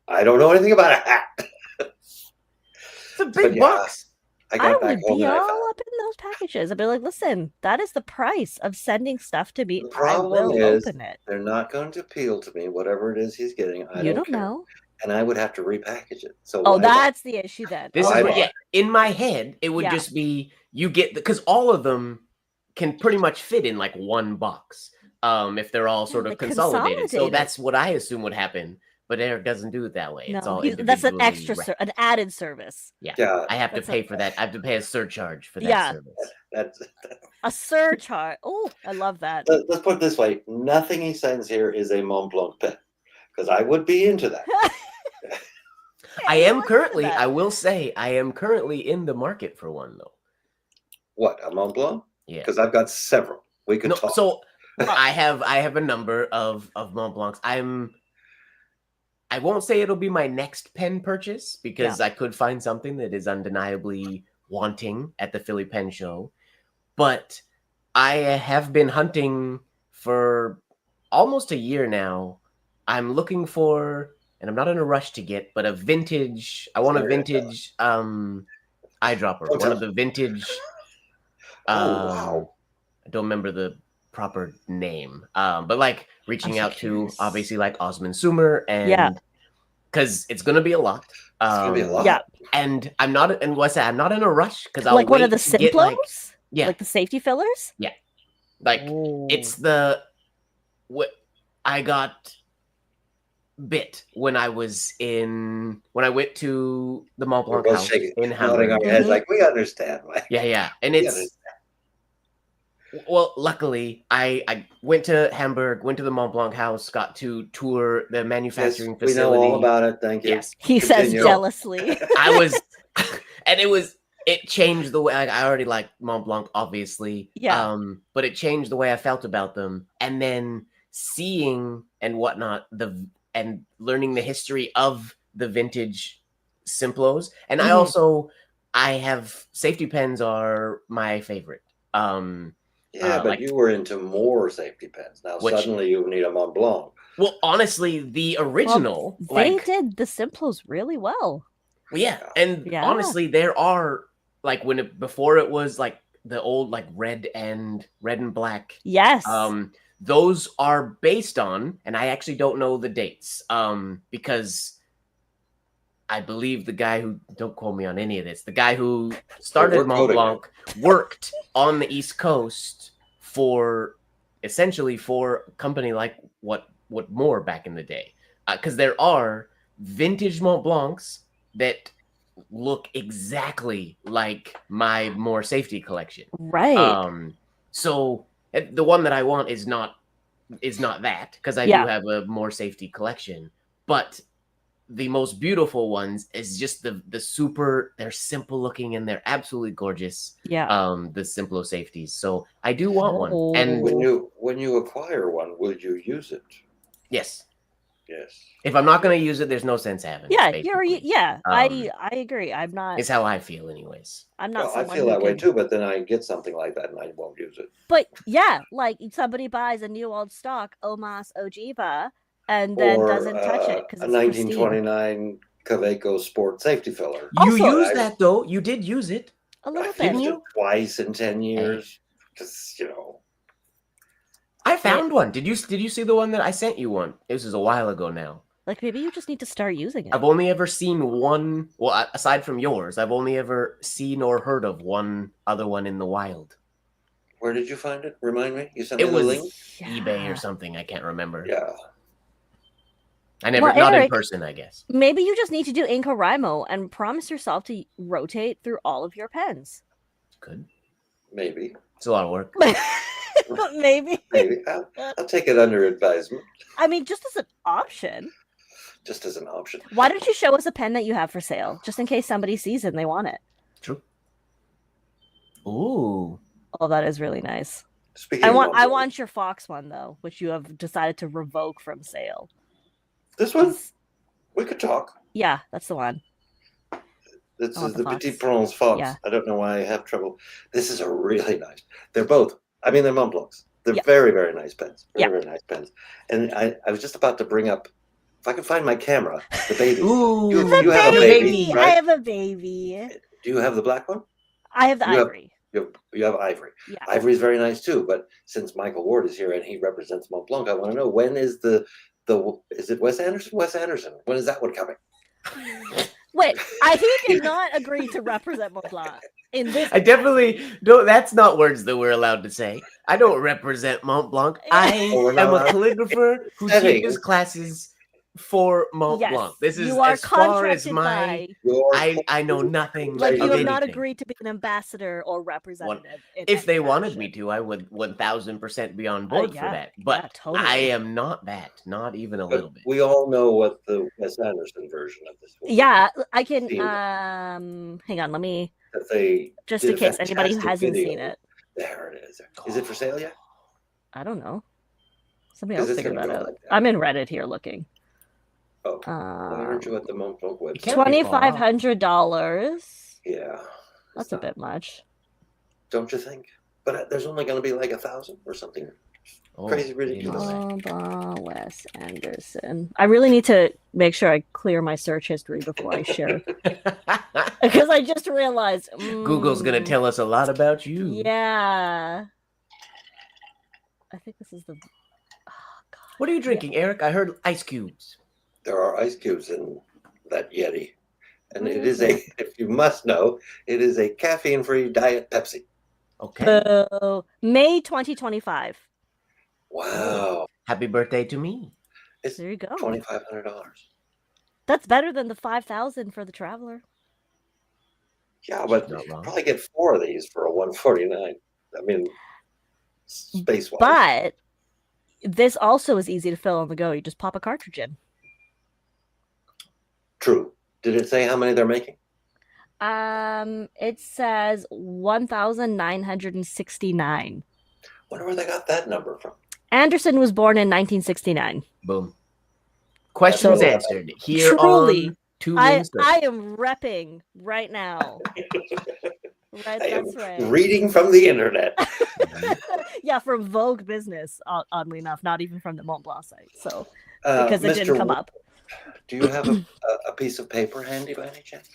Speaker 2: I don't know anything about a hat.
Speaker 3: It's a big box.
Speaker 2: I
Speaker 1: would be all up in those packages. I'd be like, listen, that is the price of sending stuff to me.
Speaker 2: The problem is
Speaker 1: open it.
Speaker 2: They're not going to appeal to me. Whatever it is he's getting,
Speaker 1: You don't know.
Speaker 2: And I would have to repackage it. So
Speaker 1: that's the issue then.
Speaker 3: This is in my head, it would just be you get because all of them can pretty much fit in like one box. If they're all sort of consolidated. So that's what I assume would happen. But Eric doesn't do it that way.
Speaker 1: No,
Speaker 3: it's all
Speaker 1: that's an extra, an added service.
Speaker 3: Yeah. I have to pay for that. I have to pay a surcharge for that service.
Speaker 2: That's
Speaker 1: a surcharge. Oh, I love that.
Speaker 2: Let's put it this way: nothing he sends here is a Mont Blanc pen, because I would be into that.
Speaker 3: I am currently. I will say, I am currently in the market for one though.
Speaker 2: What, a Mont Blanc?
Speaker 3: Yeah,
Speaker 2: because I've got several. We could talk.
Speaker 3: So I have a number of Mont Blancs. I won't say it'll be my next pen purchase because I could find something that is undeniably wanting at the Philly Pen Show. But I have been hunting for almost a year now. I'm looking for, and I'm not in a rush to get, but a vintage. I want a vintage eyedropper. One of the vintage.
Speaker 2: Wow.
Speaker 3: I don't remember the proper name, but like reaching out to obviously like Osmond Sumer and because it's gonna be a lot.
Speaker 1: Yeah,
Speaker 3: and I'm not, and what's that? I'm not in a rush because I'll
Speaker 1: like one of the Simplos,
Speaker 3: like
Speaker 1: the safety fillers.
Speaker 3: Yeah, like it's the what I got bit when I went to the Mont Blanc house in Hamburg.
Speaker 2: Our heads like we understand.
Speaker 3: Yeah, and it's. Well, luckily, I went to Hamburg, went to the Mont Blanc house, got to tour the manufacturing facility.
Speaker 2: We know all about it. Thank you.
Speaker 3: Yes.
Speaker 1: He says jealously.
Speaker 3: And it changed the way I already liked Mont Blanc, obviously.
Speaker 1: Yeah.
Speaker 3: But it changed the way I felt about them. And then seeing and whatnot, and learning the history of the vintage Simplos. And I have safety pens are my favorite.
Speaker 2: Yeah, but you were into more safety pens. Now suddenly you need a Mont Blanc.
Speaker 3: Well, honestly, the original
Speaker 1: they did the Simplos really well.
Speaker 3: Yeah, and honestly, there are like before it was like the old like red and black.
Speaker 1: Yes.
Speaker 3: Those are based on, and I actually don't know the dates. Because I believe the guy who, don't quote me on any of this, the guy who started Mont Blanc worked on the East Coast for a company like what more back in the day. Because there are vintage Mont Blancs that look exactly like my more safety collection.
Speaker 1: Right.
Speaker 3: So the one that I want is not that, because I do have a more safety collection, but the most beautiful ones is just the super, they're simple looking and they're absolutely gorgeous.
Speaker 1: Yeah.
Speaker 3: The Simplo safeties. So I do want one. And
Speaker 2: when you acquire one, will you use it?
Speaker 3: Yes.
Speaker 2: Yes.
Speaker 3: If I'm not going to use it, there's no sense having it.
Speaker 1: I agree. I'm not.
Speaker 3: It's how I feel, anyways.
Speaker 1: I'm not.
Speaker 2: I feel that way too, but then I get something like that and I won't use it.
Speaker 1: But yeah, like somebody buys a new old stock Omas Ojiva and then doesn't touch it because
Speaker 2: a 1929 Kaweco Sport safety filler.
Speaker 3: You use that though. You did use it
Speaker 1: a little bit.
Speaker 2: Used it twice in 10 years. Just
Speaker 3: I found one. Did you see the one that I sent you one? This is a while ago now.
Speaker 1: Like maybe you just need to start using it.
Speaker 3: I've only ever seen one. Well, aside from yours, I've only ever seen or heard of one other one in the wild.
Speaker 2: Where did you find it? Remind me. You sent me the link.
Speaker 3: eBay or something. I can't remember.
Speaker 2: Yeah.
Speaker 3: I never, not Eric, in person, I guess.
Speaker 1: Maybe you just need to do NaCoWriMo and promise yourself to rotate through all of your pens.
Speaker 3: Good.
Speaker 2: Maybe.
Speaker 3: It's a lot of work.
Speaker 1: Maybe.
Speaker 2: Maybe. I'll take it under advisement.
Speaker 1: I mean, just as an option.
Speaker 2: Just as an option.
Speaker 1: Why don't you show us a pen that you have for sale, just in case somebody sees it and they want it?
Speaker 3: True. Ooh.
Speaker 1: Oh, that is really nice.
Speaker 2: Speaking
Speaker 1: I
Speaker 2: of
Speaker 1: want your Fox one though, which you have decided to revoke from sale.
Speaker 2: this one, we could talk.
Speaker 1: Yeah, that's the one.
Speaker 2: This
Speaker 1: I want
Speaker 2: is
Speaker 1: the
Speaker 2: the
Speaker 1: Fox.
Speaker 2: Petit Prince Fox.
Speaker 1: Yeah.
Speaker 2: I don't know why I have trouble. This is a really nice. They're both. I mean, they're Montblancs. They're
Speaker 1: Yeah.
Speaker 2: very, very nice pens.
Speaker 1: Yeah.
Speaker 2: Very nice pens. And I was just about to bring up, if I can find my camera, the baby.
Speaker 3: Ooh.
Speaker 2: You have a baby, right?
Speaker 1: I have a baby.
Speaker 2: Do you have the black one?
Speaker 1: I have the
Speaker 2: You have-
Speaker 1: ivory.
Speaker 2: You have Ivory.
Speaker 1: Yeah.
Speaker 2: Ivory is very nice too. But since Michael Ward is here and he represents Montblanc, I want to know, when is is it Wes Anderson? Wes Anderson. When is that one coming?
Speaker 1: Wait, he did not agree to represent Montblanc in this.
Speaker 3: I definitely don't. That's not words that we're allowed to say. I don't represent Mont Blanc. I
Speaker 2: Oh, we're
Speaker 3: am
Speaker 2: not
Speaker 3: a
Speaker 2: allowed-
Speaker 3: calligrapher who
Speaker 2: Setting.
Speaker 3: teaches classes for Mont
Speaker 1: Yes,
Speaker 3: Blanc. This is
Speaker 1: you are
Speaker 3: as far as
Speaker 1: contracted
Speaker 3: my.
Speaker 1: by,
Speaker 3: I know nothing.
Speaker 1: like
Speaker 3: of
Speaker 1: you have not
Speaker 3: anything.
Speaker 1: agreed to be an ambassador or representative. in
Speaker 3: If they
Speaker 1: any
Speaker 3: wanted
Speaker 1: fashion.
Speaker 3: me to, I would 1000% be on board for
Speaker 1: yeah,
Speaker 3: that. But
Speaker 1: yeah, totally.
Speaker 3: I am not that. Not even a little
Speaker 2: But
Speaker 3: bit.
Speaker 2: we all know what the Wes Anderson version of this was.
Speaker 1: Yeah, I can.
Speaker 2: Seen it.
Speaker 1: Hang on, let me
Speaker 2: That they
Speaker 1: just
Speaker 2: did
Speaker 1: in
Speaker 2: a
Speaker 1: case anybody who
Speaker 2: fantastic
Speaker 1: hasn't
Speaker 2: video.
Speaker 1: seen it.
Speaker 2: There it is. Is it for sale yet?
Speaker 1: I don't know. Somebody
Speaker 2: 'Cause
Speaker 1: else
Speaker 2: it's
Speaker 1: figured
Speaker 2: gonna
Speaker 1: that
Speaker 2: go
Speaker 1: out.
Speaker 2: like that.
Speaker 1: I'm in Reddit here looking.
Speaker 2: Oh, why aren't you at the Montblanc website?
Speaker 3: can't be far off.
Speaker 1: $2,500.
Speaker 2: Yeah.
Speaker 1: That's a bit much.
Speaker 2: Don't you think? But there's only going to be like 1,000 or something.
Speaker 3: Oh,
Speaker 2: Crazy ridiculous.
Speaker 1: Wes Anderson. I really need to make sure I clear my search history before I share, because I just realized
Speaker 3: Google's gonna tell us a lot about you.
Speaker 1: Yeah, I think this is the. Oh, God.
Speaker 3: What are you drinking, Eric? I heard ice cubes.
Speaker 2: There are ice cubes in that Yeti. And
Speaker 1: What
Speaker 2: it
Speaker 1: is
Speaker 2: is if you must know, it is a caffeine-free Diet Pepsi.
Speaker 3: Okay.
Speaker 1: So, May 2025.
Speaker 2: Wow.
Speaker 3: Happy birthday to me.
Speaker 2: It's
Speaker 1: There you go.
Speaker 2: $2,500.
Speaker 1: That's better than the 5,000 for the Traveler.
Speaker 2: Yeah, but
Speaker 3: Not
Speaker 2: you
Speaker 3: wrong.
Speaker 2: probably get 4 of these for a 149. I mean, space-wise.
Speaker 1: But this also is easy to fill on the go. You just pop a cartridge in.
Speaker 2: True. Did it say how many they're making?
Speaker 1: It says 1,969.
Speaker 2: Wonder where they got that number from.
Speaker 1: Anderson was born in 1969.
Speaker 3: Boom. Questions
Speaker 2: So-
Speaker 3: answered. Here
Speaker 1: Truly,
Speaker 3: on Two
Speaker 1: I
Speaker 3: Wings.
Speaker 1: am repping right now. Right,
Speaker 2: I am
Speaker 1: that's right.
Speaker 2: reading from the internet.
Speaker 1: Yeah, from Vogue Business, oddly enough, not even from the Mont Blanc site. So
Speaker 2: Uh,
Speaker 1: because it didn't
Speaker 2: Mr.
Speaker 1: come
Speaker 2: Wood,
Speaker 1: up.
Speaker 2: Do you have a piece of paper handy by any chance?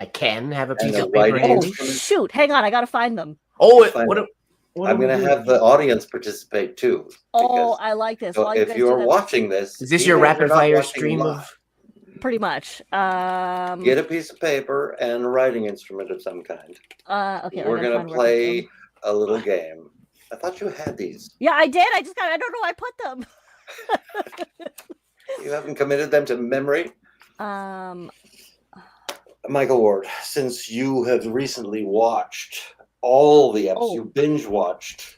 Speaker 3: I can have a
Speaker 2: And
Speaker 3: piece
Speaker 2: a
Speaker 3: of paper
Speaker 2: writing
Speaker 1: Oh
Speaker 3: handy.
Speaker 2: instrument?
Speaker 1: shoot! Hang on, I gotta find them.
Speaker 3: Oh,
Speaker 2: Fine.
Speaker 3: what
Speaker 2: I'm going to have the audience participate too.
Speaker 1: Oh,
Speaker 2: because-
Speaker 1: I like this.
Speaker 2: So
Speaker 1: While you
Speaker 2: if
Speaker 1: guys
Speaker 2: you're
Speaker 1: do that,
Speaker 2: watching this,
Speaker 3: Is this
Speaker 2: even
Speaker 3: your
Speaker 2: if you're
Speaker 3: rapid
Speaker 2: not
Speaker 3: fire
Speaker 2: watching
Speaker 3: stream
Speaker 2: live,
Speaker 3: of?
Speaker 1: pretty much.
Speaker 2: Get a piece of paper and a writing instrument of some kind.
Speaker 1: Okay.
Speaker 2: We're
Speaker 1: I gotta
Speaker 2: going
Speaker 1: find
Speaker 2: to
Speaker 1: where I put
Speaker 2: play
Speaker 1: them.
Speaker 2: a little game. I thought you had these.
Speaker 1: Yeah, I did. I don't know where I put them.
Speaker 2: You haven't committed them to memory? Michael Ward, since you have recently watched all the episodes,
Speaker 1: Oh.
Speaker 2: you binge watched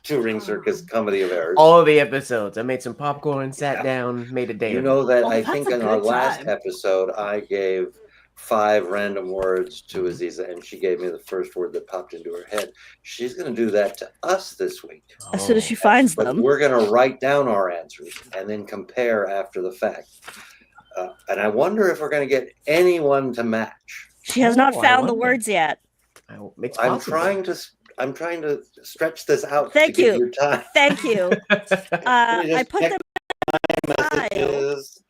Speaker 2: Two Ring Circus Comedy of Errors.
Speaker 3: All the episodes. I made some popcorn, sat down, made a day.
Speaker 2: You
Speaker 3: of
Speaker 2: know that
Speaker 1: Oh,
Speaker 2: I
Speaker 1: that's
Speaker 2: think
Speaker 1: a
Speaker 2: in our
Speaker 1: good
Speaker 2: last
Speaker 1: time.
Speaker 2: episode, I gave 5 random words to Azizah, and she gave me the first word that popped into her head. She's going to do that to us this week.
Speaker 3: it.
Speaker 1: As soon as
Speaker 3: Oh.
Speaker 1: she finds
Speaker 2: But
Speaker 1: them.
Speaker 2: we're going to write down our answers and then compare after the fact. And I wonder if we're going to get anyone to match.
Speaker 1: She has not
Speaker 3: Oh, I
Speaker 1: found the
Speaker 3: wonder.
Speaker 1: words yet.
Speaker 3: It's
Speaker 2: I'm
Speaker 3: possible.
Speaker 2: trying to stretch this out.
Speaker 1: Thank
Speaker 2: to give
Speaker 1: you.
Speaker 2: you time.
Speaker 1: Thank you. I
Speaker 2: just
Speaker 1: put
Speaker 2: check
Speaker 1: them in a file.
Speaker 2: Messages.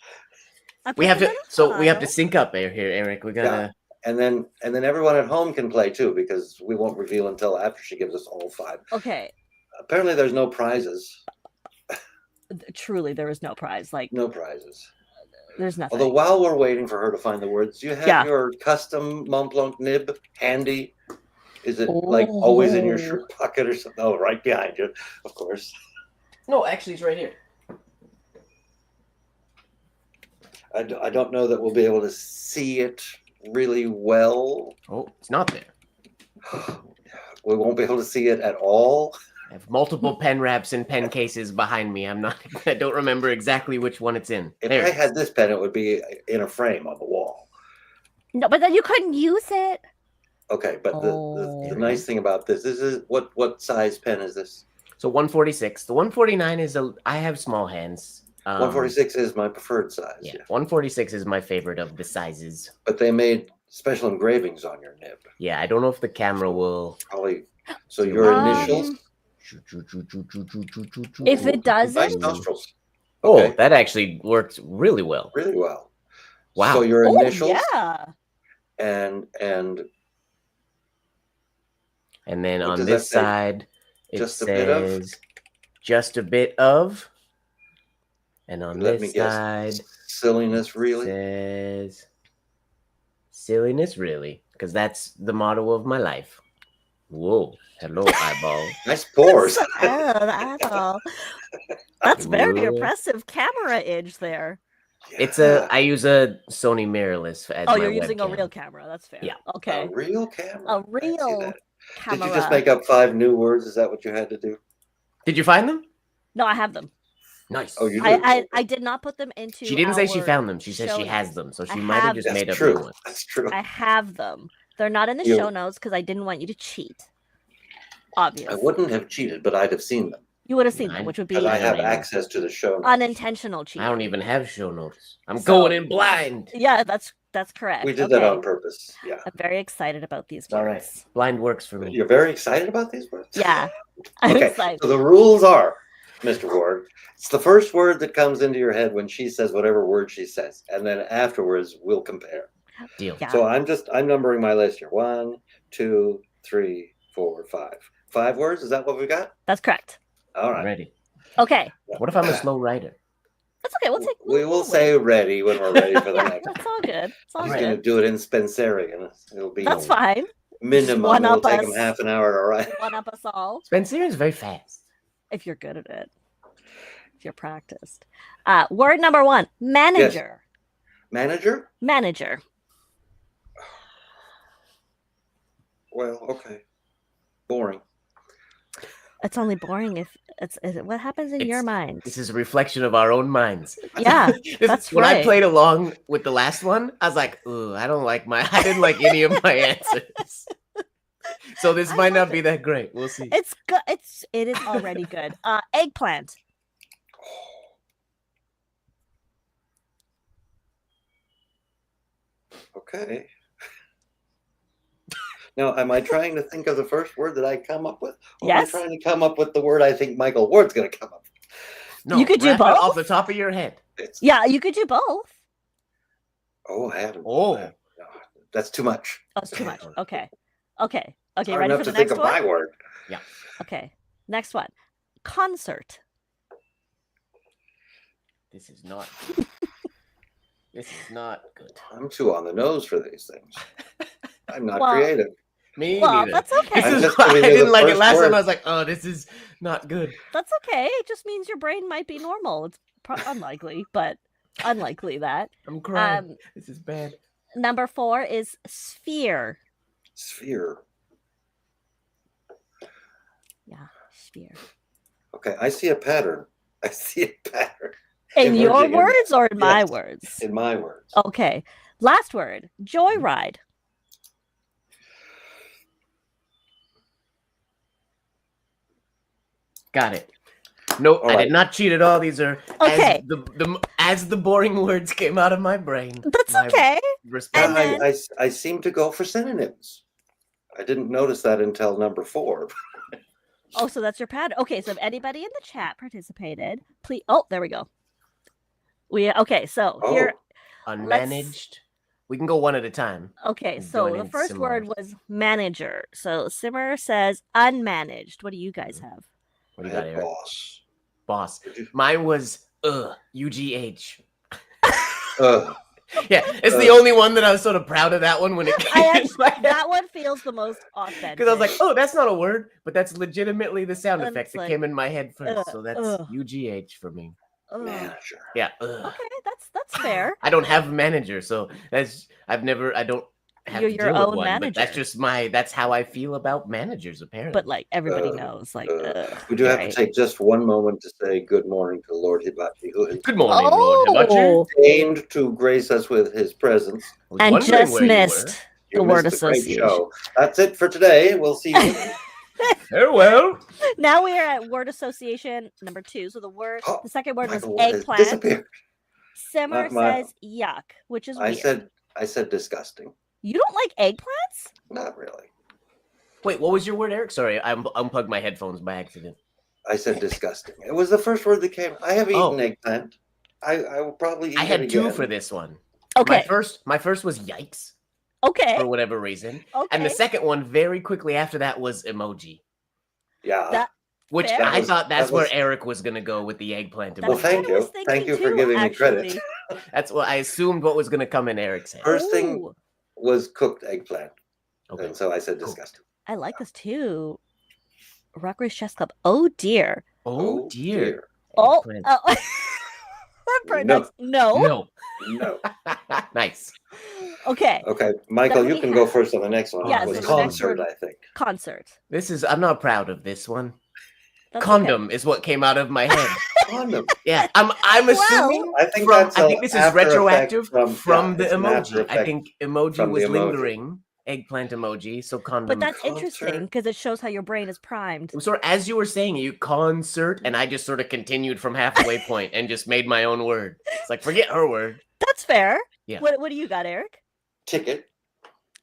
Speaker 1: I put
Speaker 3: we have
Speaker 1: them
Speaker 3: to.
Speaker 1: in a
Speaker 3: So we have to
Speaker 1: file.
Speaker 3: sync up here, Eric. We gotta.
Speaker 2: And then everyone at home can play too, because we won't reveal until after she gives us all 5.
Speaker 1: Okay.
Speaker 2: Apparently, there's no prizes.
Speaker 1: Truly, there is no prize. Like,
Speaker 2: No prizes.
Speaker 1: there's nothing.
Speaker 2: Although while we're waiting for her to find the words, do you have
Speaker 1: Yeah.
Speaker 2: your custom Mont Blanc nib handy? Is it like always in your shirt pocket or something? Oh, right behind you, of course.
Speaker 3: No, actually, it's right here.
Speaker 2: I don't know that we'll be able to see it really well.
Speaker 3: Oh, it's not there.
Speaker 2: We won't be able to see it at all.
Speaker 3: I have multiple pen wraps and pen cases behind me. I don't remember exactly which one it's in.
Speaker 2: If I had this pen, it would be in a frame on the wall.
Speaker 1: No, but then you couldn't use it.
Speaker 2: Okay, but the nice thing about this is what size pen is this?
Speaker 3: So 146. The 149 is I have small hands.
Speaker 2: 146 is my preferred size.
Speaker 3: Yeah, 146 is my favorite of the sizes.
Speaker 2: But they made special engravings on your nib.
Speaker 3: Yeah, I don't know if the camera will.
Speaker 2: Probably. So your initials.
Speaker 1: If it doesn't,
Speaker 2: Nice nostrils.
Speaker 3: Oh,
Speaker 2: Okay.
Speaker 3: that actually works really well.
Speaker 2: Really well.
Speaker 3: Wow.
Speaker 2: So your initials.
Speaker 1: Yeah.
Speaker 2: And
Speaker 3: then
Speaker 2: what
Speaker 3: on
Speaker 2: does
Speaker 3: this
Speaker 2: that say?
Speaker 3: side, it
Speaker 2: Just a bit of?
Speaker 3: says just a bit of. And on
Speaker 2: Let me
Speaker 3: this
Speaker 2: guess.
Speaker 3: side,
Speaker 2: Silliness,
Speaker 3: it
Speaker 2: really?
Speaker 3: says silliness, really, because that's the motto of my life. Whoa, hello, eyeball.
Speaker 2: Nice pores.
Speaker 1: Oh, the eyeball. That's very
Speaker 3: Whoa.
Speaker 1: impressive camera image there.
Speaker 3: I use a Sony mirrorless as
Speaker 1: Oh,
Speaker 3: my
Speaker 1: you're using a
Speaker 3: webcam.
Speaker 1: real camera. That's fair.
Speaker 3: Yeah.
Speaker 1: Okay.
Speaker 2: A real camera.
Speaker 1: A
Speaker 2: I see
Speaker 1: real
Speaker 2: that.
Speaker 1: camera.
Speaker 2: Did you just make up 5 new words? Is that what you had to do?
Speaker 3: Did you find them?
Speaker 1: No, I have them.
Speaker 3: Nice.
Speaker 2: Oh, you
Speaker 1: I did not put them into.
Speaker 3: She didn't say she
Speaker 1: our
Speaker 3: found them. She said
Speaker 1: show
Speaker 3: she has
Speaker 1: notes.
Speaker 3: them, so
Speaker 1: I
Speaker 3: she might have
Speaker 1: have
Speaker 3: just
Speaker 1: them.
Speaker 3: made
Speaker 2: That's
Speaker 3: up new
Speaker 2: true.
Speaker 3: ones.
Speaker 2: That's true.
Speaker 1: I have them. They're not in the
Speaker 2: You-
Speaker 1: show notes because I didn't want you to cheat. Obviously,
Speaker 2: I wouldn't have cheated, but I'd have seen them.
Speaker 1: you would have seen them,
Speaker 3: Mine-
Speaker 1: which would be
Speaker 2: Because I have
Speaker 3: Amazing.
Speaker 2: access to the show notes.
Speaker 1: unintentional cheating.
Speaker 3: I don't even have show notes. I'm
Speaker 1: So-
Speaker 3: going in blind.
Speaker 1: Yeah, that's correct.
Speaker 2: We did that
Speaker 1: Okay.
Speaker 2: on purpose. Yeah.
Speaker 1: I'm very excited about these
Speaker 3: All
Speaker 1: words.
Speaker 3: right. Blind works for me.
Speaker 2: You're very excited about these words?
Speaker 1: Yeah, I'm
Speaker 2: Okay,
Speaker 1: excited.
Speaker 2: so the rules are, Mr. Ward, it's the first word that comes into your head when she says whatever word she says, and then afterwards we'll compare.
Speaker 3: Deal.
Speaker 1: Yeah.
Speaker 2: So I'm numbering my list here. 1, 2, 3, 4, 5. 5 words? Is that what we got?
Speaker 1: That's correct.
Speaker 2: All
Speaker 3: I'm
Speaker 2: right.
Speaker 3: ready.
Speaker 1: Okay,
Speaker 3: What if I'm a slow writer?
Speaker 1: that's okay. We'll take.
Speaker 2: We will say ready when we're ready for the
Speaker 1: Yeah,
Speaker 2: next.
Speaker 1: that's all good. It's all
Speaker 2: I'm
Speaker 3: Alright.
Speaker 2: going to
Speaker 1: good.
Speaker 2: do it in Spencerian. It'll be
Speaker 1: That's fine.
Speaker 2: minimum.
Speaker 1: one
Speaker 2: It'll
Speaker 1: up
Speaker 2: take him
Speaker 1: us.
Speaker 2: half an hour to write.
Speaker 1: One up us all
Speaker 3: Spencer is very fast.
Speaker 1: if you're good at it. If you're practiced. Word number 1: manager.
Speaker 2: Manager?
Speaker 1: Manager.
Speaker 2: Well, okay. Boring.
Speaker 1: It's only boring if what happens in your
Speaker 3: It's-
Speaker 1: mind.
Speaker 3: This is a reflection of our own minds.
Speaker 1: Yeah, that's
Speaker 3: when I
Speaker 1: right.
Speaker 3: played along with the last one, I was like, "Ooh, I didn't like any of my answers." So this
Speaker 1: I
Speaker 3: might
Speaker 1: love
Speaker 3: not be
Speaker 1: it.
Speaker 3: that great. We'll see.
Speaker 1: It's good. It is already good. Eggplant.
Speaker 2: Okay. Now, am I trying to think of the first word that I come up with? Or
Speaker 1: Yes.
Speaker 2: am I trying to come up with the word I think Michael Ward's going to come up with?
Speaker 3: No,
Speaker 1: You could do
Speaker 3: rap it off
Speaker 1: both?
Speaker 3: the top of your head.
Speaker 2: It's,
Speaker 1: Yeah, you could do both.
Speaker 2: Oh, I haven't.
Speaker 3: Oh.
Speaker 2: No, that's too much.
Speaker 1: Oh, it's too much. Okay. Okay. Okay.
Speaker 2: Hard
Speaker 1: Ready
Speaker 2: enough
Speaker 1: for
Speaker 2: to
Speaker 1: the
Speaker 2: think
Speaker 1: next
Speaker 2: of
Speaker 1: one?
Speaker 2: my word.
Speaker 1: Okay. Next one. Concert.
Speaker 3: This is not. This is not good.
Speaker 2: I'm too on the nose for these things. I'm not
Speaker 1: Well,
Speaker 2: creative.
Speaker 3: Me
Speaker 1: Well,
Speaker 3: neither.
Speaker 1: that's okay.
Speaker 3: This
Speaker 2: I'm
Speaker 3: is
Speaker 2: just
Speaker 3: why I
Speaker 2: giving you the
Speaker 3: didn't like it
Speaker 2: first
Speaker 3: last
Speaker 2: word.
Speaker 3: time. I was like, "Oh, this is not good."
Speaker 1: That's okay. It just means your brain might be normal. It's unlikely, but unlikely that.
Speaker 3: I'm crying.
Speaker 1: Um,
Speaker 3: This is bad.
Speaker 1: Number 4 is sphere.
Speaker 2: Sphere.
Speaker 1: Yeah, sphere.
Speaker 2: Okay, I see a pattern. I see a pattern
Speaker 1: In your
Speaker 2: Emerging in-
Speaker 1: words or in my
Speaker 2: yes.
Speaker 1: words?
Speaker 2: in my words.
Speaker 1: Okay. Last word. Joyride.
Speaker 3: Got it. No,
Speaker 2: All
Speaker 3: I
Speaker 2: right.
Speaker 3: did not cheat at all. These are
Speaker 1: Okay.
Speaker 3: as the boring words came out of my brain.
Speaker 1: That's
Speaker 3: my
Speaker 1: okay.
Speaker 3: response.
Speaker 1: And then-
Speaker 2: I seem to go for synonyms. I didn't notice that until number 4.
Speaker 1: Oh, so that's your pattern. Okay, so if anybody in the chat participated, please. Oh, there we go. Okay, so
Speaker 2: Oh,
Speaker 1: here.
Speaker 3: Unmanaged. We can go one at a time.
Speaker 1: Okay,
Speaker 3: Going
Speaker 1: so the
Speaker 3: in
Speaker 1: first word
Speaker 3: similar.
Speaker 1: was manager. So Simmer says unmanaged. What do you guys have?
Speaker 3: What
Speaker 2: I
Speaker 3: do you got,
Speaker 2: had
Speaker 3: Eric?
Speaker 2: boss.
Speaker 3: Boss.
Speaker 2: Did you-
Speaker 3: Mine was UGH.
Speaker 2: Ugh.
Speaker 3: Yeah, it's the only one that I was sort of proud of that one when it
Speaker 1: I
Speaker 3: came in
Speaker 1: actually,
Speaker 3: my head.
Speaker 1: that one feels the most authentic.
Speaker 3: Because I was like, oh, that's not a word, but that's legitimately the sound
Speaker 1: And
Speaker 3: effect
Speaker 1: it's
Speaker 3: that
Speaker 1: like,
Speaker 3: came in my head first.
Speaker 1: ugh,
Speaker 3: So that's
Speaker 1: ugh.
Speaker 3: UGH for me.
Speaker 1: Ugh.
Speaker 2: Manager.
Speaker 3: Yeah.
Speaker 1: Okay, that's fair.
Speaker 3: I don't have a manager, so I don't have
Speaker 1: You're
Speaker 3: to
Speaker 1: your
Speaker 3: deal with
Speaker 1: own
Speaker 3: one, but that's
Speaker 1: manager.
Speaker 3: just that's how I feel about managers, apparently.
Speaker 1: But like everybody knows, like
Speaker 2: we do have
Speaker 1: right?
Speaker 2: to take just one moment to say good morning to Lord Hibachi, who has
Speaker 3: Good morning, Lord Hibachi.
Speaker 1: Oh,
Speaker 2: deigned to grace us with his presence.
Speaker 3: I was
Speaker 1: and
Speaker 3: wondering
Speaker 1: just
Speaker 3: where you
Speaker 1: missed
Speaker 2: You
Speaker 1: the word
Speaker 2: missed a great
Speaker 1: association.
Speaker 2: show. That's it for today. We'll see you.
Speaker 3: Farewell.
Speaker 1: Now we are at word association number 2. So the second word
Speaker 2: Michael
Speaker 1: was
Speaker 2: has
Speaker 1: eggplant.
Speaker 2: disappeared.
Speaker 1: Simmer
Speaker 2: Not my-
Speaker 1: says yuck, which is
Speaker 2: I
Speaker 1: weird.
Speaker 2: said disgusting.
Speaker 1: You don't like eggplants?
Speaker 2: Not really.
Speaker 3: Wait, what was your word, Eric? Sorry, I unplugged my headphones by accident.
Speaker 2: I said disgusting. It was the first word that came. I have eaten eggplant. I will probably eat
Speaker 3: I had
Speaker 2: it
Speaker 3: two
Speaker 2: again.
Speaker 3: for this one.
Speaker 1: Okay.
Speaker 3: My first was yikes
Speaker 1: Okay.
Speaker 3: for whatever reason.
Speaker 1: Okay.
Speaker 3: And the second one, very quickly after that, was emoji.
Speaker 2: Yeah.
Speaker 3: Which
Speaker 1: Fair.
Speaker 3: I thought that's where
Speaker 2: was-
Speaker 3: Eric was going to go with the eggplant
Speaker 1: That's
Speaker 2: Well,
Speaker 3: emoji.
Speaker 2: thank
Speaker 1: what I was
Speaker 2: you.
Speaker 1: thinking
Speaker 2: Thank you for
Speaker 1: too,
Speaker 2: giving me
Speaker 1: actually.
Speaker 2: credit.
Speaker 3: That's what I assumed what was going to come in Eric's head.
Speaker 2: First thing
Speaker 1: Ooh,
Speaker 2: was cooked eggplant.
Speaker 3: Okay.
Speaker 2: And so I said
Speaker 3: Cool.
Speaker 2: disgusting.
Speaker 1: I like this too. Rockridge Chess Club. Oh dear.
Speaker 3: Oh, dear.
Speaker 1: Oh.
Speaker 3: Eggplant.
Speaker 1: That's no.
Speaker 3: No.
Speaker 2: No.
Speaker 3: Nice.
Speaker 1: Okay.
Speaker 2: Okay, Michael,
Speaker 1: Then
Speaker 2: you
Speaker 1: we
Speaker 2: can go
Speaker 1: have-
Speaker 2: first on the next one.
Speaker 1: Yes,
Speaker 2: It was
Speaker 3: so the next
Speaker 2: concert,
Speaker 1: word-
Speaker 2: I think.
Speaker 1: Concert.
Speaker 3: I'm not proud of this one.
Speaker 1: That's
Speaker 3: Condom is what came out of my head.
Speaker 2: Condom.
Speaker 3: Yeah, I'm assuming
Speaker 2: I think
Speaker 3: from
Speaker 2: that's
Speaker 3: I think this is
Speaker 2: after effect
Speaker 3: retroactive
Speaker 2: from
Speaker 3: the
Speaker 2: it's an after
Speaker 3: emoji. I
Speaker 2: effect
Speaker 3: think emoji
Speaker 2: from
Speaker 3: was
Speaker 2: the emoji.
Speaker 3: lingering, eggplant emoji, so condom.
Speaker 1: But that's
Speaker 2: Concert.
Speaker 1: interesting because it shows how your brain is primed.
Speaker 3: Sort of, as you were saying, you concert, and I just sort of continued from halfway point and just made my own word. It's like, forget her word.
Speaker 1: That's fair.
Speaker 3: Yeah.
Speaker 1: What do you got, Eric?
Speaker 2: Ticket.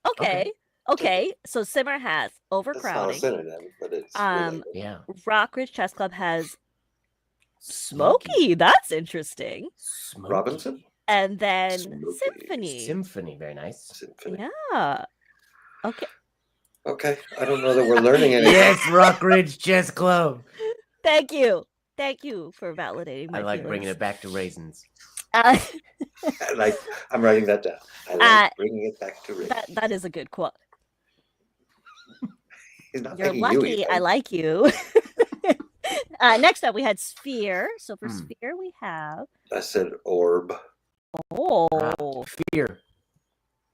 Speaker 1: Okay. Okay. So Simmer has
Speaker 2: That's not a
Speaker 1: overcrowding.
Speaker 2: synonym, but it's related.
Speaker 3: Yeah.
Speaker 1: Rockridge Chess Club has smoky. That's interesting.
Speaker 3: Smoky.
Speaker 2: Robinson?
Speaker 1: And then
Speaker 2: Smoky.
Speaker 1: symphony.
Speaker 3: Symphony, very nice.
Speaker 2: Symphony.
Speaker 1: Yeah. Okay.
Speaker 2: Okay, I don't know that we're learning anything.
Speaker 3: Yes, Rockridge Chess Club.
Speaker 1: Thank you. Thank you for validating my
Speaker 3: I like bringing
Speaker 1: feelings.
Speaker 3: it back to raisins.
Speaker 2: I'm writing that down. I like bringing it back to Rick.
Speaker 1: that is a good quote.
Speaker 2: He's not
Speaker 1: You're
Speaker 2: making
Speaker 1: lucky
Speaker 2: you eat
Speaker 1: I
Speaker 2: them.
Speaker 1: like you. Next up, we had sphere. So for
Speaker 3: Hmm.
Speaker 1: sphere, we have
Speaker 2: I said orb.
Speaker 3: Fear.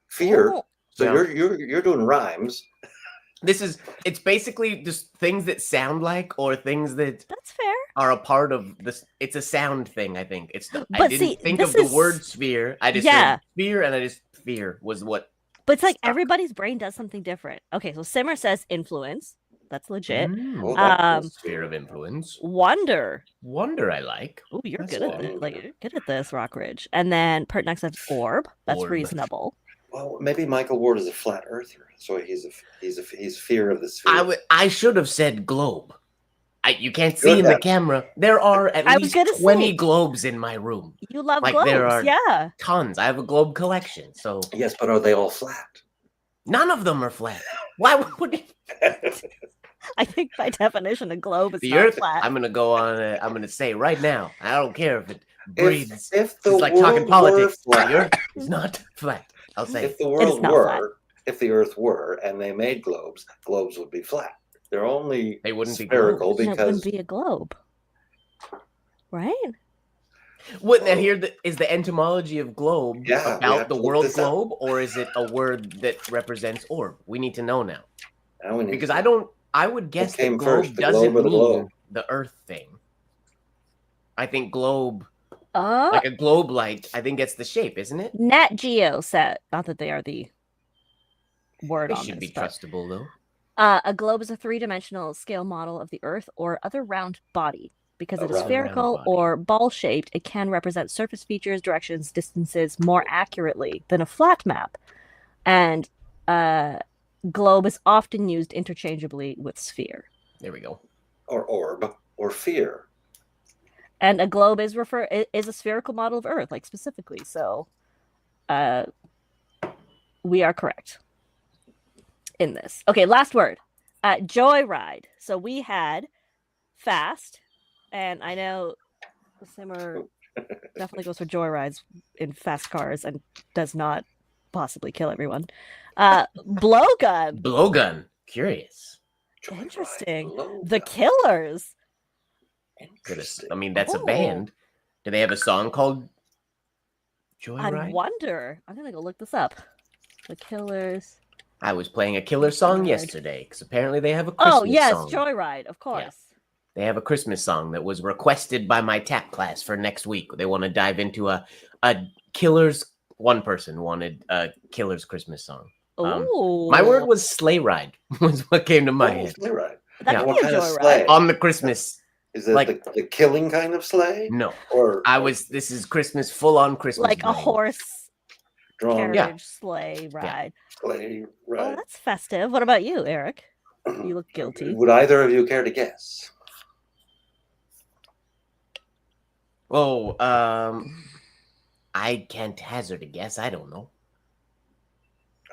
Speaker 2: Fear.
Speaker 1: Oh,
Speaker 2: So
Speaker 3: Yeah.
Speaker 2: you're doing rhymes.
Speaker 3: It's basically just things that sound like or things that
Speaker 1: that's fair.
Speaker 3: are a part of this. It's a sound thing, I think. I
Speaker 1: But
Speaker 3: didn't
Speaker 1: see,
Speaker 3: think
Speaker 1: this
Speaker 3: of the
Speaker 1: is-
Speaker 3: word sphere. I just
Speaker 1: Yeah.
Speaker 3: said sphere, and I just fear was what.
Speaker 1: But it's like
Speaker 3: Stuck.
Speaker 1: everybody's brain does something different. Okay, so Simmer says influence. That's legit.
Speaker 2: Oh, that was
Speaker 3: Sphere of influence.
Speaker 1: Wonder.
Speaker 3: Wonder I like.
Speaker 1: Oh, you're
Speaker 3: That's
Speaker 1: good at
Speaker 3: good.
Speaker 1: it. Like you're good at this, Rockridge. And then Pert next has orb. That's
Speaker 3: Orb.
Speaker 1: reasonable.
Speaker 2: Well, maybe Michael Ward is a flat earther, so he's fear of the sphere.
Speaker 3: I should have said globe. You can't see
Speaker 2: Good
Speaker 3: in the
Speaker 2: at it.
Speaker 3: camera. There are at
Speaker 1: I was
Speaker 3: least
Speaker 1: gonna
Speaker 3: 20
Speaker 1: say-
Speaker 3: globes in my room.
Speaker 1: You love
Speaker 3: Like,
Speaker 1: globes,
Speaker 3: there are-
Speaker 1: yeah.
Speaker 3: Tons. I have a globe collection, so
Speaker 2: Yes, but are they all flat?
Speaker 3: none of them are flat. Why would it?
Speaker 1: I think by definition, a globe is
Speaker 3: The
Speaker 1: not
Speaker 3: Earth.
Speaker 1: flat.
Speaker 3: I'm gonna go on. I'm gonna say right now. I don't care if it breathes.
Speaker 2: If the
Speaker 3: It's like
Speaker 2: world
Speaker 3: talking politics.
Speaker 2: were
Speaker 3: The
Speaker 2: flat,
Speaker 3: Earth is not flat. I'll say.
Speaker 2: if the world
Speaker 1: not
Speaker 2: were,
Speaker 1: flat.
Speaker 2: if the Earth were, and they made globes, globes would be flat. They're only
Speaker 3: They wouldn't be
Speaker 2: spherical
Speaker 3: globes.
Speaker 1: And it
Speaker 2: because
Speaker 1: wouldn't be a globe, right?
Speaker 3: What now? Here is the etymology of globe
Speaker 2: Yeah, we
Speaker 3: about
Speaker 2: have
Speaker 3: the
Speaker 2: to look
Speaker 3: world
Speaker 2: this up.
Speaker 3: globe, or is it a word that represents orb? We need to know now
Speaker 2: now we need
Speaker 3: because
Speaker 2: to-
Speaker 3: I don't. I would guess that
Speaker 2: came
Speaker 3: globe
Speaker 2: first, the
Speaker 3: doesn't
Speaker 2: globe or the
Speaker 3: mean
Speaker 2: globe?
Speaker 3: the Earth thing. I think globe,
Speaker 1: Uh,
Speaker 3: like a globe, like I think it's the shape, isn't it?
Speaker 1: Nat Geo said, not that they are the word
Speaker 3: They
Speaker 1: on
Speaker 3: should
Speaker 1: this,
Speaker 3: be
Speaker 1: but,
Speaker 3: trustable though.
Speaker 1: a globe is a three-dimensional scale model of the Earth or other round body. Because it is
Speaker 2: A round
Speaker 1: spherical
Speaker 3: body.
Speaker 1: or ball-shaped, it can represent surface features, directions, distances more accurately than a flat map. And globe is often used interchangeably with sphere.
Speaker 3: There we go.
Speaker 2: or orb or fear.
Speaker 1: And a globe is a spherical model of Earth, like specifically. So, we are correct in this. Okay, last word. Joyride. So we had fast, and I know Simmer definitely goes for joyrides in fast cars and does not possibly kill everyone. Blowgun.
Speaker 3: Blowgun. Curious.
Speaker 2: Joyride,
Speaker 1: Interesting.
Speaker 2: blowgun.
Speaker 1: The Killers.
Speaker 2: Interesting.
Speaker 3: I mean, that's a
Speaker 1: Oh.
Speaker 3: band. Do they have a song called
Speaker 1: I
Speaker 3: Joyride?
Speaker 1: wonder. I'm gonna go look this up. The Killers.
Speaker 3: I was playing a Killer song yesterday because apparently they have a Christmas
Speaker 1: Oh yes,
Speaker 3: song.
Speaker 1: Joyride, of course.
Speaker 3: They have a Christmas song that was requested by my tap class for next week. They want to dive into a Killers. One person wanted a Killers Christmas song.
Speaker 1: Oh,
Speaker 3: my word was sleigh ride was what came to my head.
Speaker 2: Sleigh ride.
Speaker 1: That could
Speaker 2: What
Speaker 1: be a
Speaker 2: kind of
Speaker 1: Joyride.
Speaker 2: sleigh?
Speaker 3: On the Christmas.
Speaker 2: Is it
Speaker 3: like-
Speaker 2: the killing kind of sleigh?
Speaker 3: No,
Speaker 2: Or
Speaker 3: this is Christmas, full on Christmas.
Speaker 1: Like a
Speaker 3: brain.
Speaker 1: horse
Speaker 2: drawn
Speaker 1: carriage sleigh ride.
Speaker 2: sleigh
Speaker 1: Oh,
Speaker 2: ride?
Speaker 1: that's festive. What about you, Eric? You look guilty.
Speaker 2: Would either of you care to guess?
Speaker 3: Oh, I can't hazard a guess. I don't know.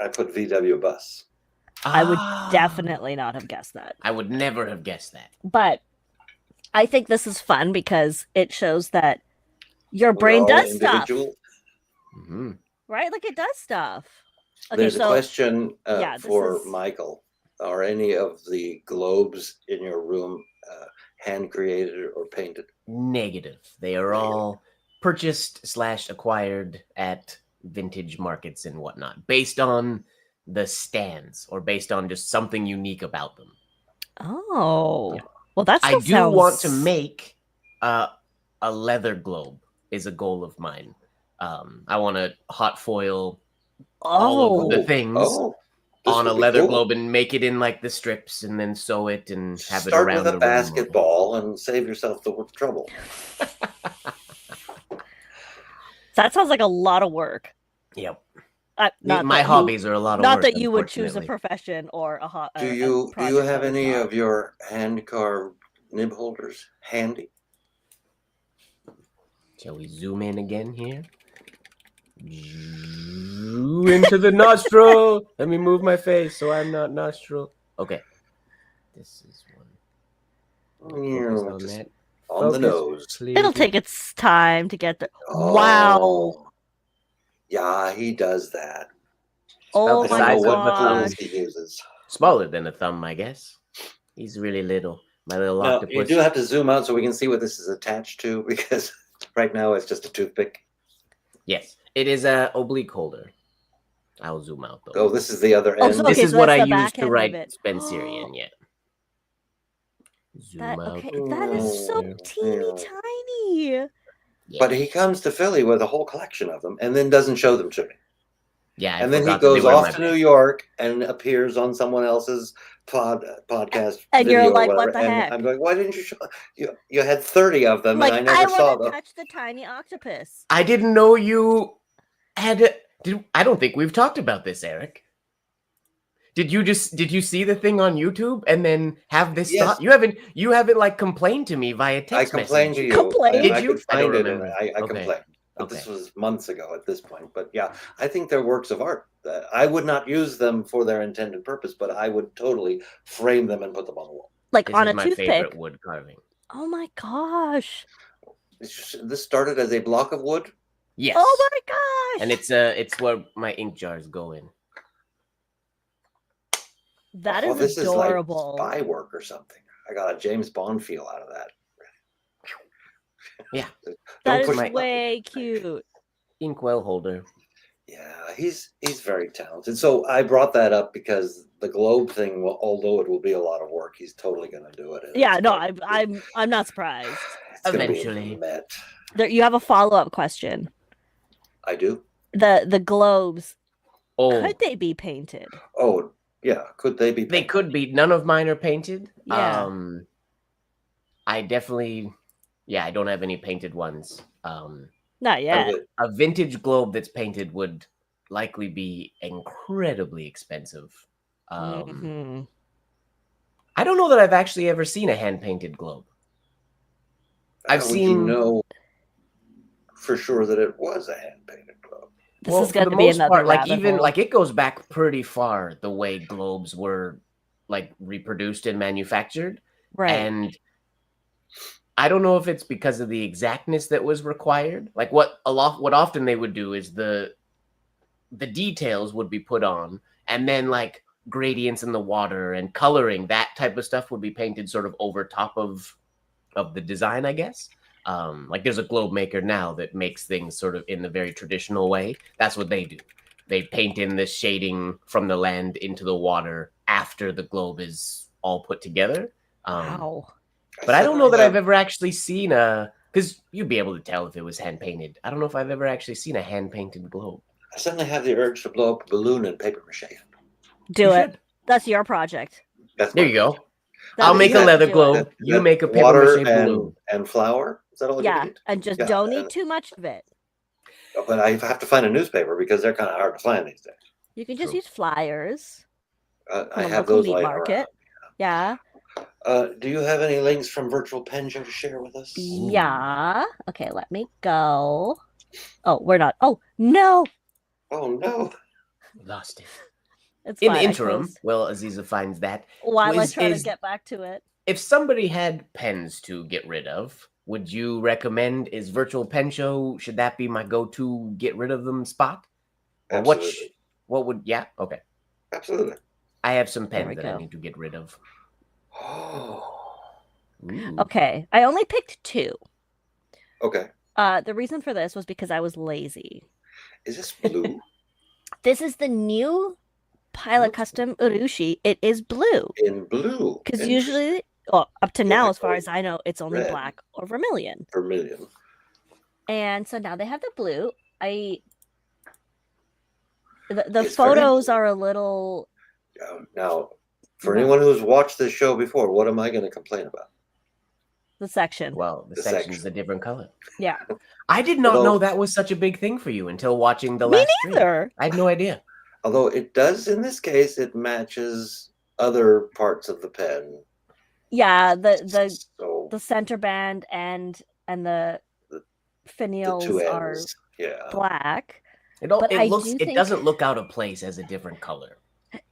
Speaker 2: I put VW bus.
Speaker 1: I would
Speaker 3: Ah,
Speaker 1: definitely not have guessed that.
Speaker 3: I would never have guessed that.
Speaker 1: But I think this is fun because it shows that your
Speaker 2: We're
Speaker 1: brain
Speaker 2: all
Speaker 1: does stuff,
Speaker 2: individual.
Speaker 3: Mhm.
Speaker 1: right? Like it does stuff. Okay,
Speaker 2: There's a
Speaker 1: so
Speaker 2: question
Speaker 1: yeah, this
Speaker 2: for
Speaker 1: is-
Speaker 2: Michael. Are any of the globes in your room hand created or painted?
Speaker 3: Negative. They are all purchased / acquired at vintage markets and whatnot, based on the stands or based on just something unique about them.
Speaker 1: oh,
Speaker 3: Yeah.
Speaker 1: well, that's
Speaker 3: I do want to make a leather globe is a goal of mine. I want to hot foil all of the things
Speaker 2: this
Speaker 3: on a
Speaker 2: would be
Speaker 3: leather
Speaker 2: cool.
Speaker 3: globe and make it in like the strips and then sew it and have it
Speaker 2: Start
Speaker 3: around
Speaker 2: with
Speaker 3: the
Speaker 2: a
Speaker 3: room.
Speaker 2: basketball and save yourself the trouble.
Speaker 1: That sounds like a lot of work.
Speaker 3: Yep.
Speaker 1: Not
Speaker 3: My
Speaker 1: that
Speaker 3: hobbies are a lot of
Speaker 1: not
Speaker 3: work.
Speaker 1: that you would choose a
Speaker 3: unfortunately.
Speaker 1: profession or a hot.
Speaker 2: Do you have any of your hand carved nib holders handy?
Speaker 3: Shall we zoom in again here? Into the nostril. Let me move my face so I'm not nostril. Okay. This is one. Focus on
Speaker 2: Just
Speaker 3: that.
Speaker 2: on the
Speaker 3: Focus,
Speaker 2: nose.
Speaker 3: please.
Speaker 1: It'll take its time to get there. Wow!
Speaker 2: Oh, yeah, he does that.
Speaker 1: Oh
Speaker 3: the
Speaker 2: I
Speaker 1: my
Speaker 2: don't
Speaker 3: size
Speaker 2: know
Speaker 3: of
Speaker 2: what
Speaker 3: a thumb.
Speaker 2: tools
Speaker 1: gosh!
Speaker 2: he uses.
Speaker 3: Smaller than a thumb, I guess. He's really little. My little
Speaker 2: Now,
Speaker 3: octopus.
Speaker 2: you do have to zoom out so we can see what this is attached to, because right now it's just a toothpick.
Speaker 3: Yes, it is a oblique holder. I'll zoom out though.
Speaker 2: Oh, this is the other
Speaker 1: Oh,
Speaker 2: end.
Speaker 1: so-
Speaker 3: This
Speaker 1: okay,
Speaker 3: is what
Speaker 1: that's
Speaker 3: I
Speaker 1: the
Speaker 3: use
Speaker 1: back
Speaker 3: to
Speaker 1: end of
Speaker 3: write
Speaker 1: it.
Speaker 3: Spencerian. Yeah. Zoom
Speaker 1: That
Speaker 3: out.
Speaker 1: okay? That is so
Speaker 2: Oh,
Speaker 1: teeny
Speaker 2: yeah.
Speaker 1: tiny.
Speaker 3: Yeah.
Speaker 2: But he comes to Philly with a whole collection of them and then doesn't show them to me.
Speaker 3: Yeah, I
Speaker 2: And then he
Speaker 3: forgot that they
Speaker 2: goes
Speaker 3: were in
Speaker 2: off
Speaker 3: my
Speaker 2: to
Speaker 3: bag.
Speaker 2: New York and appears on someone else's podcast
Speaker 1: And
Speaker 2: video
Speaker 1: you're
Speaker 2: or
Speaker 1: like, what
Speaker 2: whatever.
Speaker 1: the
Speaker 2: And
Speaker 1: heck?
Speaker 2: I'm going, why didn't you show? You had 30 of them,
Speaker 1: Like
Speaker 2: and I never saw
Speaker 1: want to
Speaker 2: them.
Speaker 1: touch the tiny octopus.
Speaker 3: I didn't know you had. I don't think we've talked about this, Eric. Did you see the thing on YouTube and then have this
Speaker 2: Yes.
Speaker 3: thought? You haven't like complained to me via
Speaker 2: I
Speaker 3: text
Speaker 2: complained to
Speaker 3: message.
Speaker 2: you.
Speaker 1: Complained?
Speaker 3: Did
Speaker 2: I
Speaker 3: you?
Speaker 2: could
Speaker 3: I don't
Speaker 2: find it, and
Speaker 3: remember.
Speaker 2: I
Speaker 3: Okay.
Speaker 2: complained. But
Speaker 3: Okay.
Speaker 2: this was months ago at this point. But yeah, I think they're works of art. I would not use them for their intended purpose, but I would totally frame them and put them on the wall.
Speaker 1: Like
Speaker 3: This
Speaker 1: on
Speaker 3: is
Speaker 1: a
Speaker 3: my
Speaker 1: toothpick.
Speaker 3: favorite wood carving.
Speaker 1: Oh my gosh!
Speaker 2: This started as a block of wood.
Speaker 3: Yes.
Speaker 1: Oh my gosh!
Speaker 3: And it's where my ink jars go in.
Speaker 1: that
Speaker 2: Oh,
Speaker 1: is
Speaker 2: this
Speaker 1: adorable.
Speaker 2: is like spy work or something. I got a James Bond feel out of that.
Speaker 3: Yeah.
Speaker 1: That
Speaker 2: Don't
Speaker 1: is
Speaker 2: push
Speaker 3: my-
Speaker 1: way cute.
Speaker 3: Inkwell holder.
Speaker 2: Yeah, he's very talented. So I brought that up because the globe thing, although it will be a lot of work, he's totally going to do it. and
Speaker 1: Yeah,
Speaker 2: it's
Speaker 1: no,
Speaker 2: gonna be-
Speaker 1: I'm not surprised.
Speaker 2: it's gonna be a
Speaker 3: Eventually.
Speaker 2: met.
Speaker 1: There, you have a follow up question.
Speaker 2: I do.
Speaker 1: The globes,
Speaker 3: Oh,
Speaker 1: could they be painted?
Speaker 2: Oh, yeah. Could they be?
Speaker 3: they could be. None of mine are painted.
Speaker 1: Yeah.
Speaker 3: I definitely. Yeah, I don't have any painted ones.
Speaker 1: Not
Speaker 2: I
Speaker 1: yet.
Speaker 2: would-
Speaker 3: A vintage globe that's painted would likely be incredibly expensive.
Speaker 1: Mhm.
Speaker 3: I don't know that I've actually ever seen a hand painted globe. I've
Speaker 2: how would you
Speaker 3: seen-
Speaker 2: know for sure that it was a hand painted globe.
Speaker 1: This
Speaker 3: Well,
Speaker 1: is
Speaker 3: for
Speaker 1: going
Speaker 3: the
Speaker 1: to be
Speaker 3: most
Speaker 1: another
Speaker 3: part, like
Speaker 1: rabbit
Speaker 3: even
Speaker 1: hole.
Speaker 3: like it goes back pretty far the way globes were like reproduced and manufactured.
Speaker 1: right.
Speaker 3: And I don't know if it's because of the exactness that was required. Like what often they would do is the details would be put on, and then like gradients in the water and coloring, that type of stuff would be painted sort of over top of the design, I guess. Like there's a globe maker now that makes things sort of in the very traditional way. That's what they do. they paint in the shading from the land into the water after the globe is all put together.
Speaker 1: Wow.
Speaker 3: But I don't know that I've ever actually seen because you'd be able to tell if it was hand painted. I don't know if I've ever actually seen a hand painted globe.
Speaker 2: I suddenly have the urge to blow up a balloon in paper mache.
Speaker 1: Do it. That's your project.
Speaker 3: There you go. I'll make a leather globe. You make a paper mache balloon.
Speaker 2: And flour. Is that all you need?
Speaker 1: And just don't eat too much of it.
Speaker 2: But I have to find a newspaper because they're kind of hard to find these days.
Speaker 1: You can just use flyers.
Speaker 2: I have those lying around.
Speaker 1: Yeah.
Speaker 2: Do you have any links from Virtual Penjo to share with us?
Speaker 1: Yeah. Okay, let me go. Oh, we're not. Oh, no.
Speaker 2: Oh, no.
Speaker 3: Lost it.
Speaker 1: It's
Speaker 3: in the interim, well, Azizah finds that.
Speaker 1: While I try to get back to it.
Speaker 3: If somebody had pens to get rid of, would you recommend, is Virtual Pen Show, should that be my go-to get rid of them spot?
Speaker 2: Absolutely.
Speaker 3: What would, yeah, okay.
Speaker 2: Absolutely.
Speaker 3: I have some pens that I need to get rid of.
Speaker 2: Oh.
Speaker 1: Okay, I only picked 2.
Speaker 2: Okay.
Speaker 1: The reason for this was because I was lazy.
Speaker 2: Is this blue?
Speaker 1: This is the new Pilot Custom Urushi. It is blue.
Speaker 2: In blue.
Speaker 1: Because usually, up to now, as far as I know, it's only black or vermilion.
Speaker 2: Vermilion.
Speaker 1: And so now they have the blue. The photos are a little...
Speaker 2: Now, for anyone who's watched this show before, what am I going to complain about?
Speaker 1: The section.
Speaker 3: Well, the section is a different color.
Speaker 1: Yeah.
Speaker 3: I did not know that was such a big thing for you until watching the last stream. I had no idea.
Speaker 2: Although it does, in this case, it matches other parts of the pen.
Speaker 1: Yeah, the center band and the finials are black.
Speaker 3: It doesn't look out of place as a different color.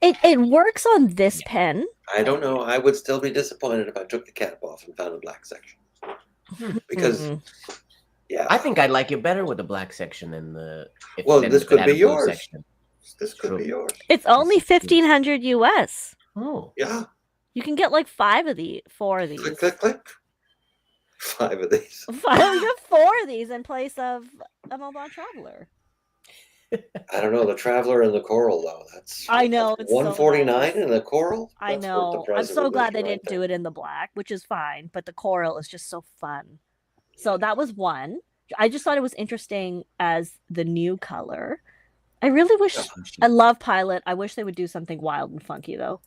Speaker 1: It works on this pen.
Speaker 2: I don't know. I would still be disappointed if I took the cap off and found a black section. Because,
Speaker 3: I think I'd like it better with the black section than the...
Speaker 2: this could be yours. Section. This could be yours.
Speaker 1: It's only $1,500 US.
Speaker 3: Oh.
Speaker 2: Yeah.
Speaker 1: You can get like 4 of these.
Speaker 2: Click, click, click. 5 of these.
Speaker 1: 4 of these in place of a Mobile Traveler.
Speaker 2: I don't know, the Traveler and the Coral though.
Speaker 1: I know.
Speaker 2: It's $149 in the Coral.
Speaker 1: I know. I'm so glad they didn't do it in the black, which is fine. But the Coral is just so fun. So that was one. I just thought it was interesting as the new color. I really wish. I love Pilot. I wish they would do something wild and funky though.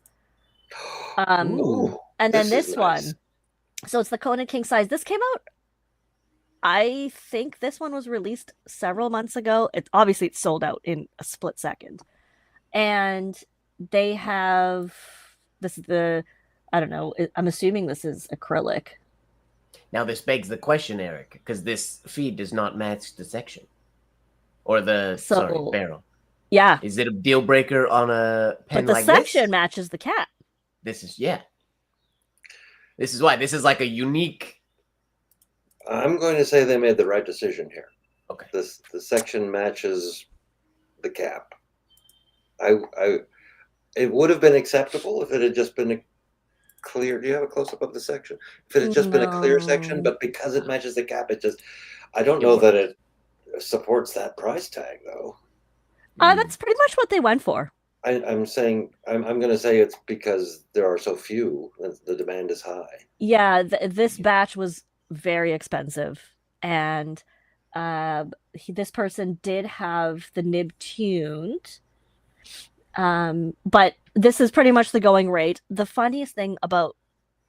Speaker 1: And then this one. So it's the Conan King size. This came out. I think this one was released several months ago. Obviously it's sold out in a split second. And they have I don't know, I'm assuming this is acrylic.
Speaker 3: Now this begs the question, Eric, because this feed does not match the section. Or the barrel.
Speaker 1: Yeah.
Speaker 3: Is it a deal breaker on a pen like this?
Speaker 1: But the section matches the cap.
Speaker 3: This is This is why. This is like a unique...
Speaker 2: I'm going to say they made the right decision here.
Speaker 3: Okay.
Speaker 2: The section matches the cap. It would have been acceptable if it had just been a clear. Do you have a close up of the section? If it had just been a clear section, but because it matches the cap, I don't know that it supports that price tag though.
Speaker 1: That's pretty much what they went for.
Speaker 2: I'm saying I'm going to say it's because there are so few. The demand is high.
Speaker 1: Yeah, this batch was very expensive, and this person did have the nib tuned, but this is pretty much the going rate. The funniest thing about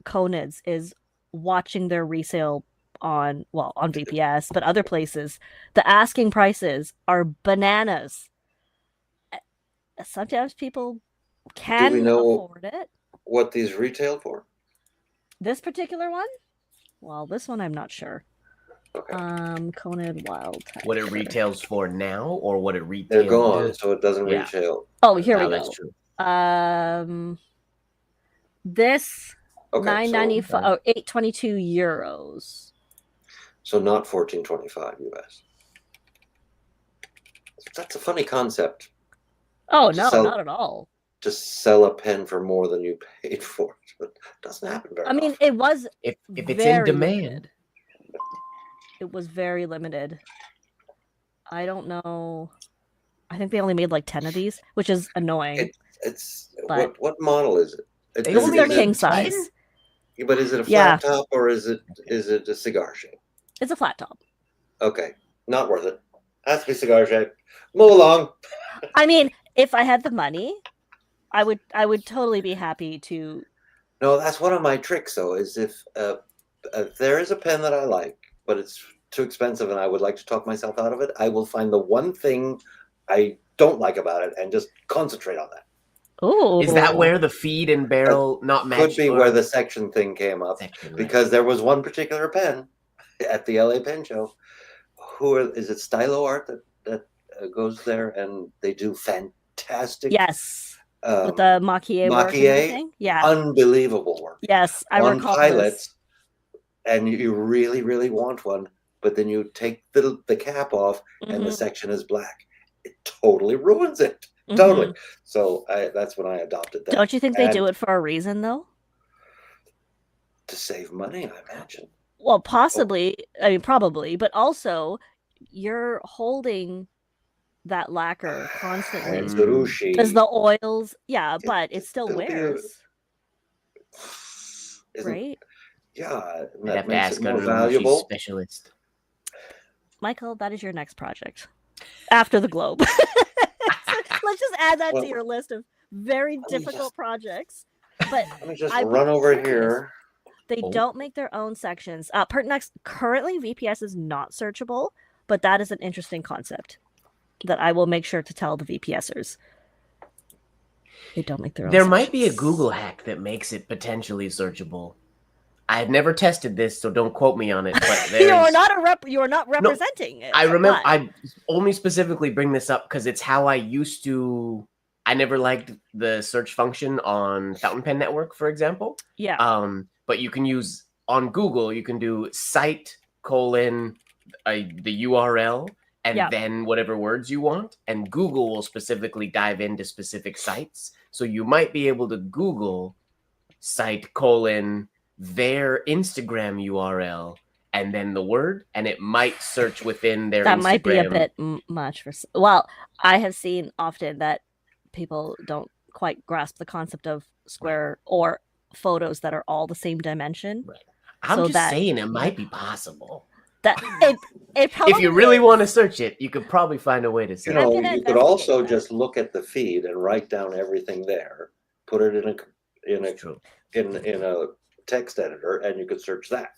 Speaker 1: Conan's is watching their resale on VPS, but other places, the asking prices are bananas. Sometimes people can afford it.
Speaker 2: What these retail for?
Speaker 1: This particular one? Well, this one I'm not sure.
Speaker 2: Okay.
Speaker 1: Conan Wild.
Speaker 3: What it retails for now, or what it retails?
Speaker 2: They're gone, so it doesn't retail.
Speaker 1: Oh, here we go.
Speaker 3: That's true.
Speaker 1: This €9.95, 822 euros.
Speaker 2: So not $14.25 US. That's a funny concept.
Speaker 1: Oh no, not at all.
Speaker 2: Just sell a pen for more than you paid for it, but it doesn't happen very often.
Speaker 1: I mean, it was
Speaker 3: if it's in demand.
Speaker 1: Limited. It was very limited. I don't know. I think they only made like 10 of these, which is annoying. But
Speaker 2: what model is it?
Speaker 3: They
Speaker 1: this is
Speaker 3: only
Speaker 1: their
Speaker 3: made
Speaker 1: king
Speaker 3: 10?
Speaker 1: size.
Speaker 2: But is it a
Speaker 1: Yeah.
Speaker 2: flat top or is it a cigar shape?
Speaker 1: It's a flat top.
Speaker 2: Okay, not worth it. Has to be cigar shape. Move along.
Speaker 1: I mean, if I had the money, I would totally be happy to.
Speaker 2: No, that's one of my tricks, though, is if there is a pen that I like, but it's too expensive and I would like to talk myself out of it, I will find the one thing I don't like about it and just concentrate on that.
Speaker 1: Oh,
Speaker 3: Is that where the feed and barrel not match?
Speaker 2: Could be where the section thing came up, because there was one particular pen at the LA Pen Show. Is it Stylo Art that goes there, and they do fantastic.
Speaker 1: Yes. With the maquille work and everything? Yeah.
Speaker 2: Unbelievable work.
Speaker 1: Yes, I
Speaker 2: on
Speaker 1: recall
Speaker 2: pilots,
Speaker 1: this.
Speaker 2: and you really, really want one, but then you take the cap off and the
Speaker 1: Mhm.
Speaker 2: section is black. It totally ruins it.
Speaker 1: Mhm.
Speaker 2: Totally. So that's when I adopted that.
Speaker 1: Don't you think they do it for a reason, though?
Speaker 2: To save money, I imagine.
Speaker 1: Well, possibly. I mean, probably. But also, you're holding that lacquer constantly.
Speaker 2: Tsurushi.
Speaker 1: Does the oils... Yeah, but it
Speaker 2: It's
Speaker 1: still
Speaker 2: still
Speaker 1: wears.
Speaker 2: Isn't-
Speaker 1: Right?
Speaker 2: Yeah,
Speaker 3: I'd
Speaker 2: that
Speaker 3: have to
Speaker 2: makes
Speaker 3: ask
Speaker 2: it
Speaker 3: a
Speaker 2: more
Speaker 3: Tsurushi
Speaker 2: valuable.
Speaker 3: specialist.
Speaker 1: Michael, that is your next project. After the globe. Let's just add that to your list of very difficult projects. But
Speaker 2: Let me just
Speaker 1: I
Speaker 2: run
Speaker 1: would
Speaker 2: over
Speaker 1: say
Speaker 2: here.
Speaker 1: they don't make their own sections. Currently, VPS is not searchable, but that is an interesting concept that I will make sure to tell the VPSers. They don't make their own
Speaker 3: There
Speaker 1: sections.
Speaker 3: might be a Google hack that makes it potentially searchable. I've never tested this, so don't quote me on it. But
Speaker 1: You are not representing it.
Speaker 3: I remember.
Speaker 1: but-
Speaker 3: I only specifically bring this up because it's how I used to. I never liked the search function on Fountain Pen Network, for example.
Speaker 1: Yeah.
Speaker 3: But you can use on Google. You can do site : the URL and then whatever words you want, and Google will specifically dive into specific sites. So you might be able to Google site : their Instagram URL and then the word, and it might search within their
Speaker 1: that
Speaker 3: Instagram.
Speaker 1: might be a bit much for. Well, I have seen often that people don't quite grasp the concept of square or photos that are all the same dimension.
Speaker 3: Right. I'm
Speaker 1: So
Speaker 3: just
Speaker 1: that-
Speaker 3: saying it might be possible.
Speaker 1: That it probably
Speaker 3: If you really
Speaker 1: is.
Speaker 3: want to search it, you could probably find a way to
Speaker 2: You
Speaker 3: search
Speaker 1: I'm
Speaker 2: know,
Speaker 3: it.
Speaker 1: gonna
Speaker 2: you could also
Speaker 1: investigate that.
Speaker 2: just look at the feed and write down everything there, put it in
Speaker 3: It's true.
Speaker 2: a text editor, and you could search that.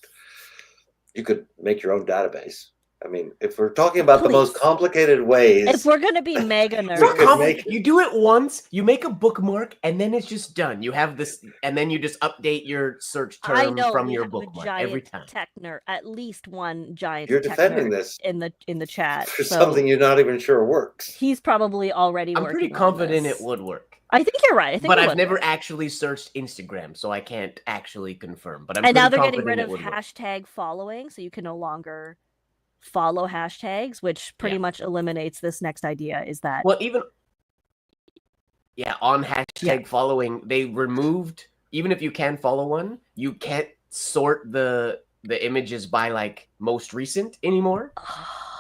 Speaker 2: You could make your own database. I mean, if we're talking about the most
Speaker 1: Please.
Speaker 2: complicated ways,
Speaker 1: If we're gonna be mega
Speaker 3: It's
Speaker 1: nerds,
Speaker 3: not
Speaker 2: could
Speaker 3: complicated.
Speaker 2: make-
Speaker 3: You do it once, you make a bookmark, and then it's just done. You have this, and then you just update your search
Speaker 1: I
Speaker 3: term
Speaker 1: know
Speaker 3: from
Speaker 1: we
Speaker 3: your
Speaker 1: have a
Speaker 3: bookmark
Speaker 1: giant
Speaker 3: every time.
Speaker 1: tech nerd, at least one giant.
Speaker 2: you're
Speaker 1: tech
Speaker 2: defending
Speaker 1: nerd
Speaker 2: this
Speaker 1: in the chat.
Speaker 2: for
Speaker 1: so
Speaker 2: something you're not even sure works.
Speaker 1: he's probably already.
Speaker 3: I'm pretty
Speaker 1: working on
Speaker 3: confident
Speaker 1: this.
Speaker 3: it would work.
Speaker 1: I think you're right. I think
Speaker 3: But
Speaker 1: it
Speaker 3: I've
Speaker 1: would
Speaker 3: never
Speaker 1: work.
Speaker 3: actually searched Instagram, so I can't actually confirm. But I'm
Speaker 1: And now
Speaker 3: pretty
Speaker 1: they're getting
Speaker 3: confident
Speaker 1: rid
Speaker 3: it
Speaker 1: of
Speaker 3: would work.
Speaker 1: hashtag following, so you can no longer follow hashtags, which pretty
Speaker 3: Yeah.
Speaker 1: much eliminates this next idea. Is that
Speaker 3: Well, even on hashtag following, they removed, even if you can follow one, you can't sort the images by like most recent anymore.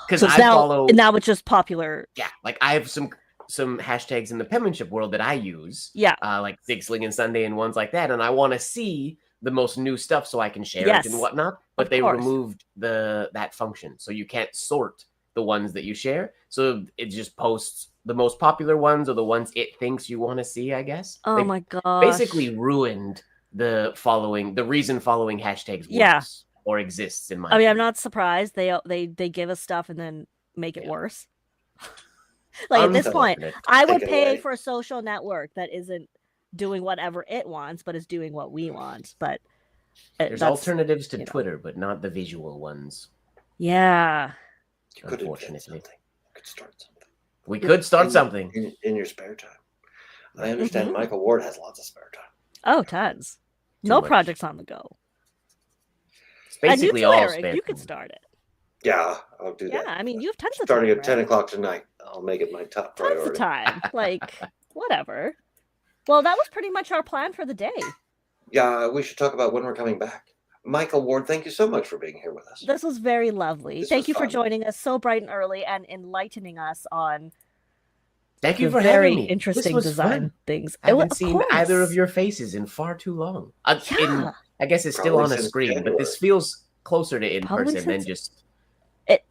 Speaker 3: Because
Speaker 1: so
Speaker 3: I
Speaker 1: now,
Speaker 3: follow
Speaker 1: now it's just popular.
Speaker 3: Yeah, like I have some hashtags in the penmanship world that I use.
Speaker 1: Yeah.
Speaker 3: Like Azizah and Sunday and ones like that, and I want to see the most new stuff so I can share
Speaker 1: Yes,
Speaker 3: it and whatnot. But
Speaker 1: of
Speaker 3: they
Speaker 1: course.
Speaker 3: removed that function, so you can't sort the ones that you share. So it just posts the most popular ones or the ones it thinks you want to see. I guess.
Speaker 1: Oh
Speaker 3: They
Speaker 1: my gosh.
Speaker 3: basically ruined the reason following hashtags works
Speaker 1: Yeah.
Speaker 3: or exists in my.
Speaker 1: I mean, I'm
Speaker 3: opinion.
Speaker 1: not surprised. They give us stuff and then make it worse. Like at this point,
Speaker 3: Unfortunate.
Speaker 1: I would
Speaker 2: Take it
Speaker 1: pay
Speaker 2: away.
Speaker 1: for a social network that isn't doing whatever it wants, but is doing what we want. But
Speaker 3: There's alternatives to Twitter, but not the visual ones.
Speaker 1: Yeah.
Speaker 2: You could invent
Speaker 3: Unfortunately.
Speaker 2: something. You could start something.
Speaker 3: We could start something.
Speaker 2: in your spare time. I understand Michael Ward has lots of spare time.
Speaker 1: Oh, tons.
Speaker 3: Too
Speaker 1: No
Speaker 3: much.
Speaker 1: projects on the go.
Speaker 3: It's basically
Speaker 1: and you too,
Speaker 3: all
Speaker 1: Eric,
Speaker 3: spare
Speaker 1: you could
Speaker 3: time.
Speaker 1: start it.
Speaker 2: Yeah, I'll do
Speaker 1: Yeah,
Speaker 2: that.
Speaker 1: I mean, you have tons of
Speaker 2: Starting
Speaker 1: time.
Speaker 2: at 10
Speaker 1: right?
Speaker 2: o'clock tonight, I'll make it my top
Speaker 1: Tons
Speaker 2: priority.
Speaker 1: of time. Like, whatever. Well, that was pretty much our plan for the day.
Speaker 2: Yeah, we should talk about when we're coming back. Michael Ward, thank you so much for being here with us.
Speaker 1: This was very lovely.
Speaker 2: This
Speaker 1: Thank
Speaker 2: was
Speaker 1: you for
Speaker 2: fun.
Speaker 1: joining us so bright and early and enlightening us on
Speaker 3: Thank you
Speaker 1: the
Speaker 3: for
Speaker 1: very
Speaker 3: having me.
Speaker 1: interesting
Speaker 3: This was
Speaker 1: design
Speaker 3: fun.
Speaker 1: things.
Speaker 3: I haven't
Speaker 1: Of
Speaker 3: seen either of
Speaker 1: course.
Speaker 3: your faces in far too long.
Speaker 1: Yeah.
Speaker 3: I guess it's still
Speaker 2: Probably
Speaker 3: on a
Speaker 2: since
Speaker 3: screen, but this
Speaker 2: January.
Speaker 3: feels closer to in
Speaker 1: Probably
Speaker 3: person than
Speaker 1: since-
Speaker 3: just.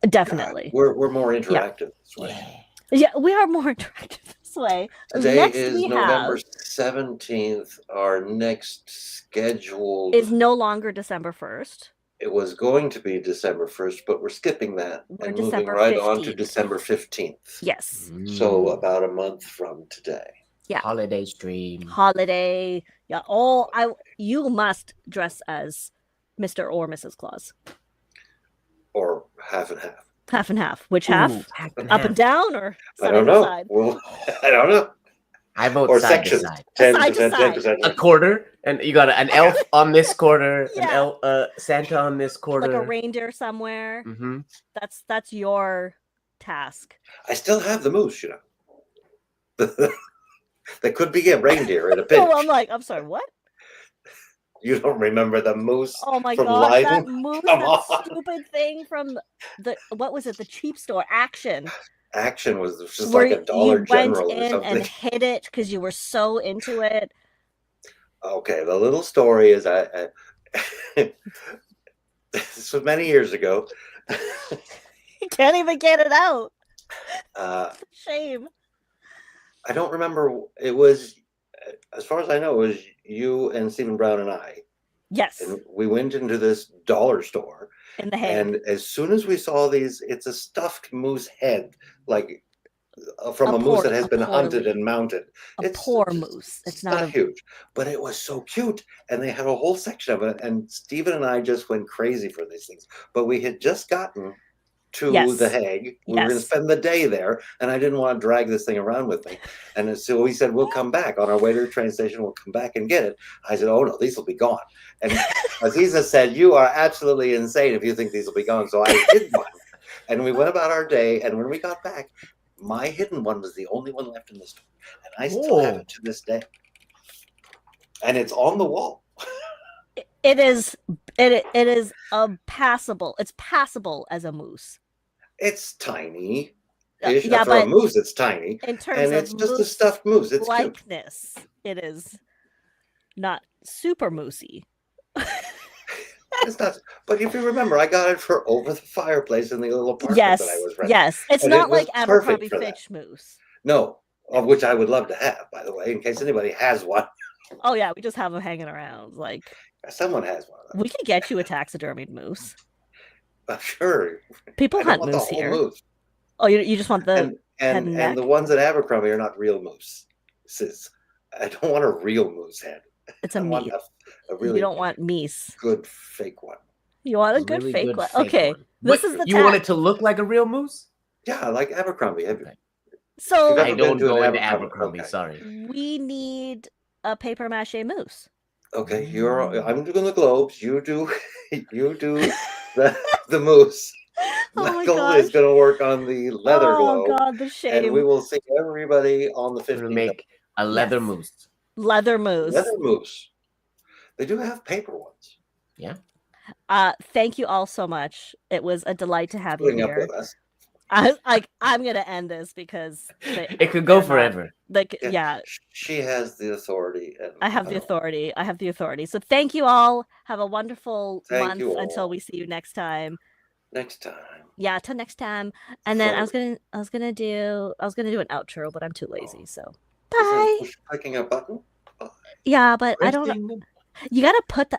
Speaker 1: Definitely.
Speaker 2: We're more interactive this way.
Speaker 3: Yeah.
Speaker 1: Yeah, we are more interactive this way.
Speaker 2: Today
Speaker 1: Next
Speaker 2: is
Speaker 1: we
Speaker 2: November
Speaker 1: have
Speaker 2: 17th. Our next scheduled
Speaker 1: is no longer December 1st.
Speaker 2: it was going to be December 1st, but we're skipping that
Speaker 1: We're
Speaker 2: and moving
Speaker 1: December
Speaker 2: right on to
Speaker 1: 15th.
Speaker 2: December 15th.
Speaker 1: Yes.
Speaker 2: So about a month from today.
Speaker 1: Yeah.
Speaker 3: Holiday stream.
Speaker 1: Holiday. Yeah. You must dress as Mr. or Mrs. Claus.
Speaker 2: Or half and half.
Speaker 1: Half and half. Which
Speaker 3: Ooh,
Speaker 1: half?
Speaker 3: half and
Speaker 1: Up
Speaker 3: half.
Speaker 1: and down or
Speaker 2: I
Speaker 1: side
Speaker 2: don't
Speaker 1: to
Speaker 2: know.
Speaker 1: side?
Speaker 2: Well, I don't know.
Speaker 3: I vote
Speaker 2: Or
Speaker 3: side
Speaker 2: sections.
Speaker 3: to side.
Speaker 2: 10%,
Speaker 1: Side to side.
Speaker 2: 10%.
Speaker 3: A quarter, and you got an elf on this quarter,
Speaker 1: Yeah.
Speaker 3: Santa on this quarter.
Speaker 1: Like a reindeer somewhere.
Speaker 3: Mm-hmm.
Speaker 1: That's your task.
Speaker 2: I still have the moose, you know. That could be a reindeer in a pinch.
Speaker 1: Oh, I'm sorry, what?
Speaker 2: You don't remember the moose
Speaker 1: Oh my
Speaker 2: from
Speaker 1: god,
Speaker 2: Leiden?
Speaker 1: that moose,
Speaker 2: Come
Speaker 1: that
Speaker 2: on.
Speaker 1: stupid thing from what was it? The cheap store, Action.
Speaker 2: Action was just
Speaker 1: Where
Speaker 2: like a Dollar
Speaker 1: you went
Speaker 2: General or
Speaker 1: in
Speaker 2: something.
Speaker 1: and hid it because you were so into it.
Speaker 2: Okay, the little story is I this was many years ago.
Speaker 1: You can't even get it out. Shame.
Speaker 2: I don't remember. It was, as far as I know, it was you and Stephen Brown and I.
Speaker 1: Yes,
Speaker 2: And we went into this dollar store.
Speaker 1: in the Hague.
Speaker 2: And as soon as we saw these, it's a stuffed moose head, like from a moose that has been hunted and mounted.
Speaker 1: A poor moose. It's not
Speaker 2: huge, but it was so cute. And they had a whole section of it. And Stephen and I just went crazy for these things. But we had just gotten to
Speaker 1: Yes.
Speaker 2: The Hague. We were going to
Speaker 1: Yes.
Speaker 2: spend the day there. And I didn't want to drag this thing around with me. And so we said, we'll come back on our way to the train station. We'll come back and get it. I said, oh no, these will be gone. And Azizah said, you are absolutely insane if you think these will be gone. So I hid one. And we went about our day. And when we got back, my hidden one was the only one left in the store. And I still have it to this day. And it's on the wall.
Speaker 1: It is passable. It's passable as a moose.
Speaker 2: It's tiny.
Speaker 1: Yeah,
Speaker 2: for
Speaker 1: but
Speaker 2: a moose, it's tiny.
Speaker 1: in terms
Speaker 2: And
Speaker 1: of
Speaker 2: it's just a
Speaker 1: moose
Speaker 2: stuffed moose. It's cute.
Speaker 1: likeness, it is not super moosey.
Speaker 2: It's not. But if you remember, I got it for over the fireplace in the little apartment
Speaker 1: Yes,
Speaker 2: that I was renting.
Speaker 1: yes. It's
Speaker 2: And
Speaker 1: not
Speaker 2: it was
Speaker 1: like Abercrombie
Speaker 2: perfect for that.
Speaker 1: Fitch moose.
Speaker 2: No, of which I would love to have, by the way, in case anybody has one.
Speaker 1: Oh yeah, we just have them hanging around. Like
Speaker 2: Someone has one of them.
Speaker 1: we could get you a taxidermied moose.
Speaker 2: Sure.
Speaker 1: People
Speaker 2: I don't
Speaker 1: hunt
Speaker 2: want the
Speaker 1: moose
Speaker 2: whole
Speaker 1: here.
Speaker 2: moose.
Speaker 1: Oh, you just want the
Speaker 2: And
Speaker 1: head and
Speaker 2: and the
Speaker 1: neck?
Speaker 2: ones at Abercrombie are not real moose. I don't want a real moose head.
Speaker 1: It's
Speaker 2: I
Speaker 1: a
Speaker 2: want
Speaker 1: meat.
Speaker 2: a really
Speaker 1: You don't want meese.
Speaker 2: good fake one.
Speaker 1: You want a good
Speaker 3: Really
Speaker 1: fake
Speaker 3: good
Speaker 1: one.
Speaker 3: fake
Speaker 1: Okay,
Speaker 3: one.
Speaker 1: this
Speaker 3: But
Speaker 1: is the
Speaker 3: you want
Speaker 1: tag.
Speaker 3: it to look like a real moose?
Speaker 2: Yeah, like Abercrombie. Have you?
Speaker 1: So
Speaker 2: You've
Speaker 3: I
Speaker 2: ever
Speaker 3: don't
Speaker 2: been to
Speaker 3: go
Speaker 2: an
Speaker 3: into
Speaker 2: Abercrombie?
Speaker 3: Abercrombie.
Speaker 2: Okay.
Speaker 3: Sorry.
Speaker 1: we need a paper mache moose.
Speaker 2: Okay, I'm doing the globes. You do the moose.
Speaker 1: Oh my
Speaker 2: Michael
Speaker 1: gosh.
Speaker 2: is going to work on the leather
Speaker 1: Oh
Speaker 2: globe,
Speaker 1: god, the
Speaker 2: and
Speaker 1: shame.
Speaker 2: we will see everybody on the
Speaker 3: We're gonna
Speaker 2: 15th.
Speaker 3: make a leather
Speaker 1: Yes.
Speaker 3: moose.
Speaker 1: Leather moose.
Speaker 2: Leather moose. They do have paper ones.
Speaker 1: Thank you all so much. It was a delight to have you
Speaker 2: Putting up
Speaker 1: here.
Speaker 2: with us.
Speaker 1: I'm gonna end this because
Speaker 3: It could go
Speaker 1: they're not-
Speaker 3: forever.
Speaker 1: like
Speaker 2: Yeah.
Speaker 1: yeah,
Speaker 2: She has the authority. And
Speaker 1: I have the
Speaker 2: don't.
Speaker 1: authority. I have the authority. So thank you all. Have a wonderful
Speaker 2: Thank
Speaker 1: month
Speaker 2: you
Speaker 1: until
Speaker 2: all.
Speaker 1: we see you next time.
Speaker 2: Next time.
Speaker 1: Yeah, till next time. And then I was
Speaker 2: Forward.
Speaker 1: gonna do an outro, but I'm too lazy. So
Speaker 2: Isn't
Speaker 1: bye.
Speaker 2: push clicking a button?
Speaker 1: Yeah, but I don't know.
Speaker 3: Resting-
Speaker 1: You gotta put the